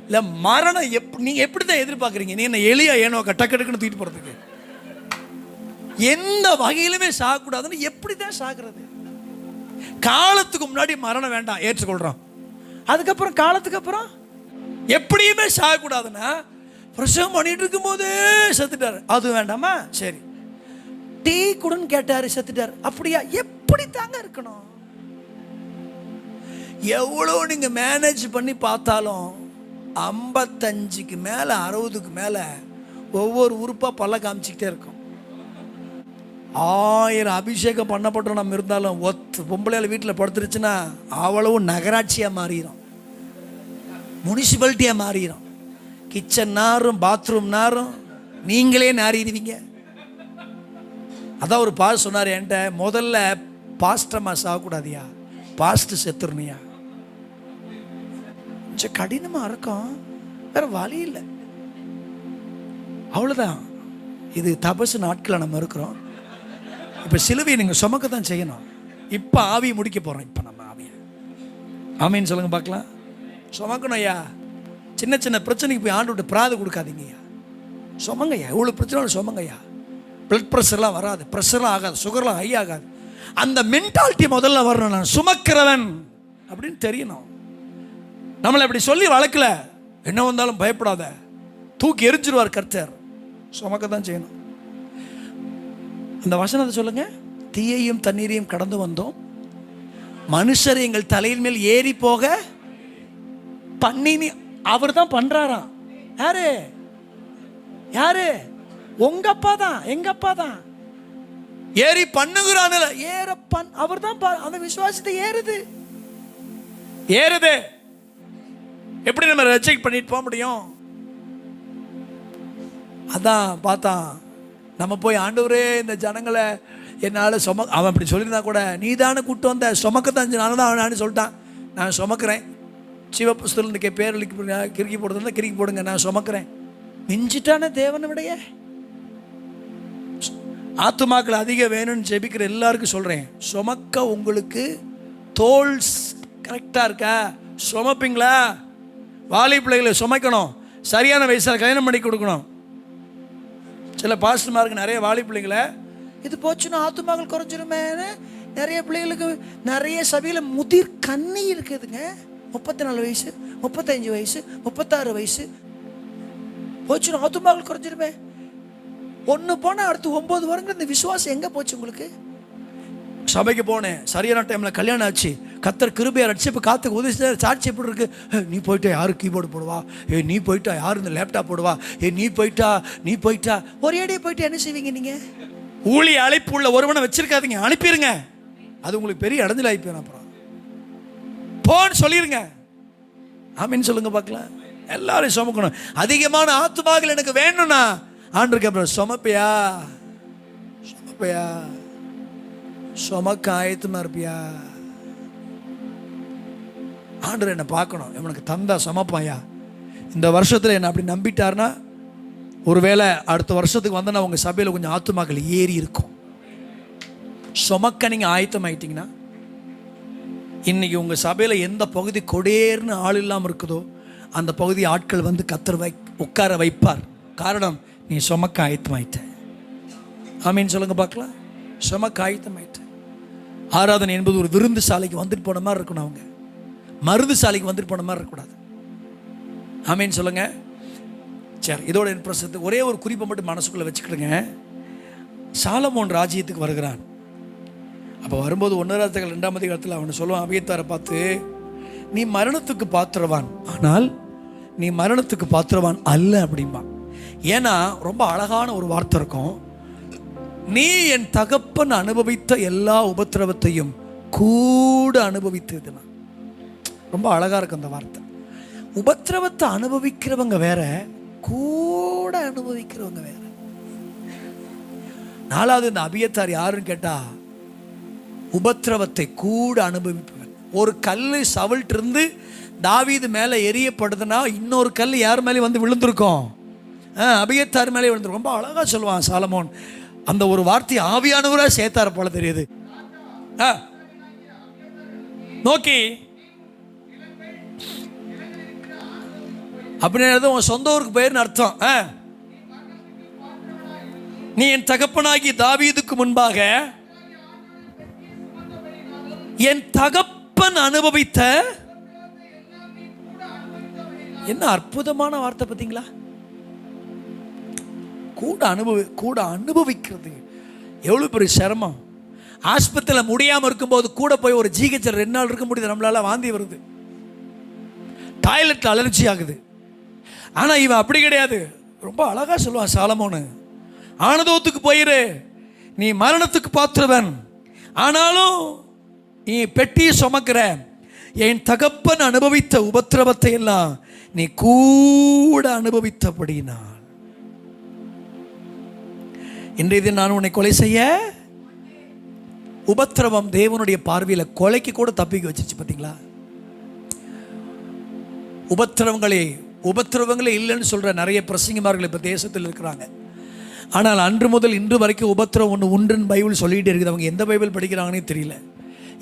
இல்லை மரணம் நீங்க எப்படி தான் எதிர்பார்க்குறீங்க? நீ என்ன எலியா ஏனோ டக்குன்னு தூக்கிட்டு போறதுக்கு? எந்த வகையிலுமே சாகக்கூடாதுன்னு எப்படி தான் சாகுறது? காலத்துக்கு முன்னாடி மரணம் வேண்டாம், ஏற்றுக்கொள்றோம். அதுக்கப்புறம் காலத்துக்கு அப்புறம் எப்படியுமே சாகக்கூடாதுன்னா, பிரசவம் பண்ணிட்டு இருக்கும் போதே செத்துட்டாரு, அது வேண்டாமா? சரி, டீ குடுன்னு கேட்டாரு, செத்துட்டாரு, அப்படியா? எப்படி தாங்க இருக்கணும்? எவ்வளோ நீங்க மேனேஜ் பண்ணி பார்த்தாலும் 55க்கு மேலே 60க்கு மேலே ஒவ்வொரு உறுப்பாக பல்ல காமிச்சிக்கிட்டே இருக்கும். 1000 அபிஷேகம் பண்ணப்பட்டோம் நம்ம இருந்தாலும் பொம்பளையால் வீட்டில் படுத்துருச்சுன்னா அவ்வளவு நகராட்சியாக மாறிடும், முனிசிபாலிட்டியாக மாறிடும். கிச்சன் நாரும், பாத்ரூம் நாரும், நீங்களே நாறிடுவீங்க. அதான் ஒரு பாஸ் சொன்னார் என்கிட்ட, முதல்ல பாஸ்டமா சாகக்கூடாதியா, பாஸ்ட் செத்துருனியா. கொஞ்சம் கடினமாக இருக்கும், வேற வழி இல்லை, அவ்வளோதான். இது தபசு நாட்களில் நம்ம இருக்கிறோம். இப்போ சிலுவையை நீங்கள் சுமக்க தான் செய்யணும். இப்போ ஆவியை முடிக்க போகிறோம். இப்போ நம்ம ஆவியை ஆமீன்னு சொல்லுங்க பார்க்கலாம். சுமக்கணும் ஐயா. சின்ன சின்ன பிரச்சனைக்கு போய் ஆண்டு விட்டு பிராது கொடுக்காதீங்க ஐயா. சுமங்கய்யா, எவ்வளோ பிரச்சனை சுமங்கய்யா. பிளட் ப்ரெஷர்லாம் வராது, ப்ரெஷர்லாம் ஆகாது, சுகர்லாம் ஹை ஆகாது. அந்த மென்டாலிட்டி முதல்ல வரணும். நான் சுமக்கிறவன் அப்படின்னு தெரியணும். நம்மளை அப்படி சொல்லி வளர்க்கல, என்ன வந்தாலும் பயப்படாத, தூக்கி எரிஞ்சிருவார் கர்த்தர். சுமக்க தான் செய்யணும். அந்த வசனத்தை சொல்லுங்க. தீயையும் தண்ணீரையும் கடந்து வந்தோம், மனுஷர் எங்கள் தலையின் மேல் ஏறி போக பண்ணி. அவர் தான் பண்றாராம். யாரு? யாரு? உங்க அப்பா தான், எங்க அப்பா தான். ஏறி பண்ணுகிறான், ஏற அவர் தான். அந்த விசுவாசத்தை ஏறுது, ஏறுது. எப்படி நம்ம ரிஜெக்ட் பண்ணிட்டு போக முடியும்? அதான் பார்த்தா நம்ம போய் ஆண்டவரே இந்த ஜனங்களை என்னால் அவன் அப்படி சொல்லியிருந்தா கூட, நீ தானே கூப்பிட்டு வந்த, சுமக்கத்தான் நான் தான் அவனான்னு சொல்லிட்டான். நான் சுமக்கிறேன். சிவப்புஸ்தலத்துக்கு பேர் கிறுக்கி போடுறதுனா கிறுக்கி போடுங்க, நான் சுமக்கிறேன். மிஞ்சிட்டான தேவனை விடைய. ஆத்துமாக்கள் அதிக வேணும்னு ஜெபிக்கிற எல்லாருக்கும் சொல்கிறேன், சுமக்க உங்களுக்கு தோல் கரெக்டாக இருக்கா? சுமப்பீங்களா? வாலி பிள்ளைகளை சுமைக்கணும், சரியான வயசில் கல்யாணம் பண்ணி கொடுக்கணும். சில பாஸ்டர்மாருக்கு நிறைய வாலி பிள்ளைங்களை, இது போச்சுன்னா ஆத்துமாக்கள் குறைஞ்சிருமே. நிறைய பிள்ளைகளுக்கு நிறைய சபையில் முதிர் கண்ணி இருக்குதுங்க. 34 வயசு, 35 வயசு, 36 வயசு போச்சுன்னா ஆத்துமாக்கள் குறைஞ்சிருமே. ஒன்று போனால் அடுத்து 9 வருங்க. இந்த விசுவாசம் எங்கே போச்சு உங்களுக்கு? சபைக்கு போனேன், சரியான டைமில் கல்யாணம் ஆச்சு, கத்தர் கிருபையை அடிச்சு இப்போ காத்துக்கு உதவி சாட்சி எப்படி இருக்கு? நீ போயிட்டா யாரு கீபோர்டு போடுவா? நீ போயிட்டா யாரு இந்த லேப்டாப் போடுவா? நீ போயிட்டா ஒரே அடியே போயிட்டு என்ன செய்வீங்க நீங்கள்? ஊழிய அழைப்பு உள்ள ஒருவனை வச்சிருக்காதீங்க, அனுப்பிடுங்க. அது உங்களுக்கு பெரிய இடைஞ்சல் ஆகிப்பேன். அப்புறம் போன்னு சொல்லிருங்க. ஆமீன்னு சொல்லுங்க பார்க்கலாம். எல்லாரும் சுமக்கணும். அதிகமான ஆத்துமாக்கள் எனக்கு வேணும்னா ஆண்டருக்கு அப்புறம் சுமப்பையா, சுமப்பையா, சுமக்க ஆயத்தமா இருப்பியா? ஆண்டர் என்னை பார்க்கணும், எனக்கு தந்தா சுமப்பாயா. இந்த வருஷத்தில் என்னை அப்படி நம்பிட்டாருன்னா, ஒருவேளை அடுத்த வருஷத்துக்கு வந்தனா உங்கள் சபையில் கொஞ்சம் ஆத்துமாக்கள் ஏறி இருக்கும். சுமக்க நீங்கள் ஆயத்தமாயிட்டீங்கன்னா, இன்னைக்கு உங்கள் சபையில் எந்த பகுதி கொடேர்னு ஆள் இல்லாமல் இருக்குதோ அந்த பகுதி ஆட்கள் வந்து கத்தர் உட்கார வைப்பார். காரணம், நீ சுமக்க ஆயத்தமாயிட்ட. ஆமீன்னு சொல்லுங்க பார்க்கலாம். சுமக்க ஆயத்தமாயிட்ட. ஆராதனை என்பது ஒரு விருந்து சாலைக்கு வந்துட்டு போன மாதிரி இருக்கணும், அவங்க மருந்து சாலைக்கு வந்துட்டு போன மாதிரி இருக்கக்கூடாது. ஆமீன்னு சொல்லுங்க. சரி, இதோட என் பிரசத்து ஒரே ஒரு குறிப்பை மட்டும் மனசுக்குள்ளே வச்சுக்கிடுங்க. சாலமோன் ராஜ்யத்துக்கு வருகிறான். அப்போ வரும்போது 1 ராஜாக்கள் 2ஆம் அதிகாரத்தில் அவனை சொல்லுவான், அபியத்தாரை பார்த்து, நீ மரணத்துக்கு பாத்திரவான், ஆனால் நீ மரணத்துக்கு பாத்திரவான் அல்ல அப்படின்பா. ஏன்னா ரொம்ப அழகான ஒரு வார்த்தை இருக்கும், நீ என் தகப்பன் அனுபவித்த எல்லா உபத்திரவத்தையும் கூட அனுபவித்ததுன்னா. ரொம்ப அழகா இருக்கு அந்த வார்த்தை. உபத்திரவத்தை அனுபவிக்கிறவங்க வேற, கூட அனுபவிக்கிறவங்க வேற. 4வது இந்த அபியத்தார் யாருன்னு கேட்டா, உபத்திரவத்தை கூட அனுபவிப்பவன். ஒரு கல் சவுல்ட்டு இருந்து தாவீது மேலே எரியப்படுதுன்னா இன்னொரு கல் யார் மேலே வந்து விழுந்திருக்கும்? அபியத்தார் மேலே விழுந்திருக்கும். ரொம்ப அழகா சொல்லுவான் சாலமோன். அந்த ஒரு வார்த்தை ஆவியானவரா சேர்த்தார போல தெரியுது. நோக்கி அப்படின்னு உன் சொந்த ஊருக்கு போயிருன்னு அர்த்தம். நீ என் தகப்பனாகி தாவீதுக்கு முன்பாக என் தகப்பன் அனுபவித்த, என்ன அற்புதமான வார்த்தை பார்த்தீங்களா? கூட அனுபவிக்கிறது எவ்வளவு பெரிய சிரமம். ஆஸ்பத்திரியில் முடியாமல் இருக்கும்போது கூட போய் ஒரு ஜிஹெச்ல 2 நாள் இருக்க முடியுது, நம்மளால வாந்தி வருது, டாய்லெட் அலர்ஜி ஆகுது. ஆனா இவன் அப்படி கிடையாது. ரொம்ப அழகா சொல்லுவான் சாலமோனு, ஆனந்தத்துக்கு போயிரு, நீ மரணத்துக்கு பாத்திரவன், ஆனாலும் நீ பெட்டியை சுமக்கிற, என் தகப்பன் அனுபவித்த உபத்திரவத்தை எல்லாம் நீ கூட அனுபவித்தபடினால். இன்றைய தினம் நான் உன்னை கொலை செய்ய. உபத்திரவம் தேவனுடைய பார்வையில் கொலைக்கு கூட தப்பிக்க வச்சிருச்சு. பார்த்தீங்களா? உபத்திரவங்களே இல்லைன்னு சொல்ற நிறைய பிரசங்கமார்கள் இப்போ தேசத்தில் இருக்கிறாங்க. ஆனால் அன்று முதல் இன்று வரைக்கும் உபத்திரம் ஒன்று உண்டுன்னு பைபிள் சொல்லிகிட்டே இருக்குது. அவங்க எந்த பைபிள் படிக்கிறாங்கன்னே தெரியல.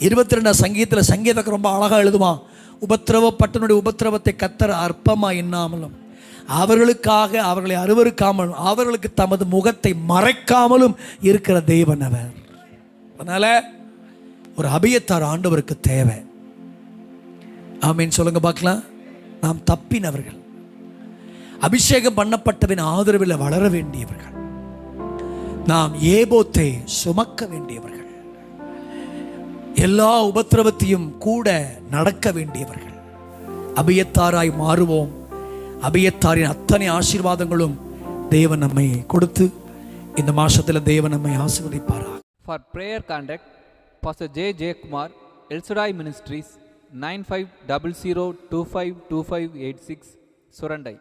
22 சங்கீதத்தில் சங்கீதக்கு ரொம்ப அழகாக எழுதுவான், உபத்திரவப்பட்டனுடைய உபத்திரவத்தை கர்த்தர் அற்பமாக எண்ணாமலும் அவர்களுக்காக அவர்களை அருவருக்காமலும் அவர்களுக்கு தமது முகத்தை மறைக்காமலும் இருக்கிற தேவன் அவர். அதனால ஒரு அபியத்தார் ஆண்டவருக்கு தேவை. ஆமீன் சொல்லுங்க பார்க்கலாம். நாம் தப்பினவர்கள், அபிஷேகம் பண்ணப்பட்டவின் ஆதரவில் வளர வேண்டியவர்கள், நாம் ஏபோத்தை சுமக்க வேண்டியவர்கள், எல்லா உபத்திரவத்தையும் கூட நடக்க வேண்டியவர்கள். அபியத்தாராய் மாறுவோம். அபியத்தாரின் அத்தனை ஆசீர்வாதங்களும் தேவன் நம்மை கொடுத்து இந்த மாசத்துல தேவன் நம்மை ஆசீர்வதிப்பாரா. For prayer contact Pastor J. Kumar, El Shaddai Ministries, 9500252586, Surandai.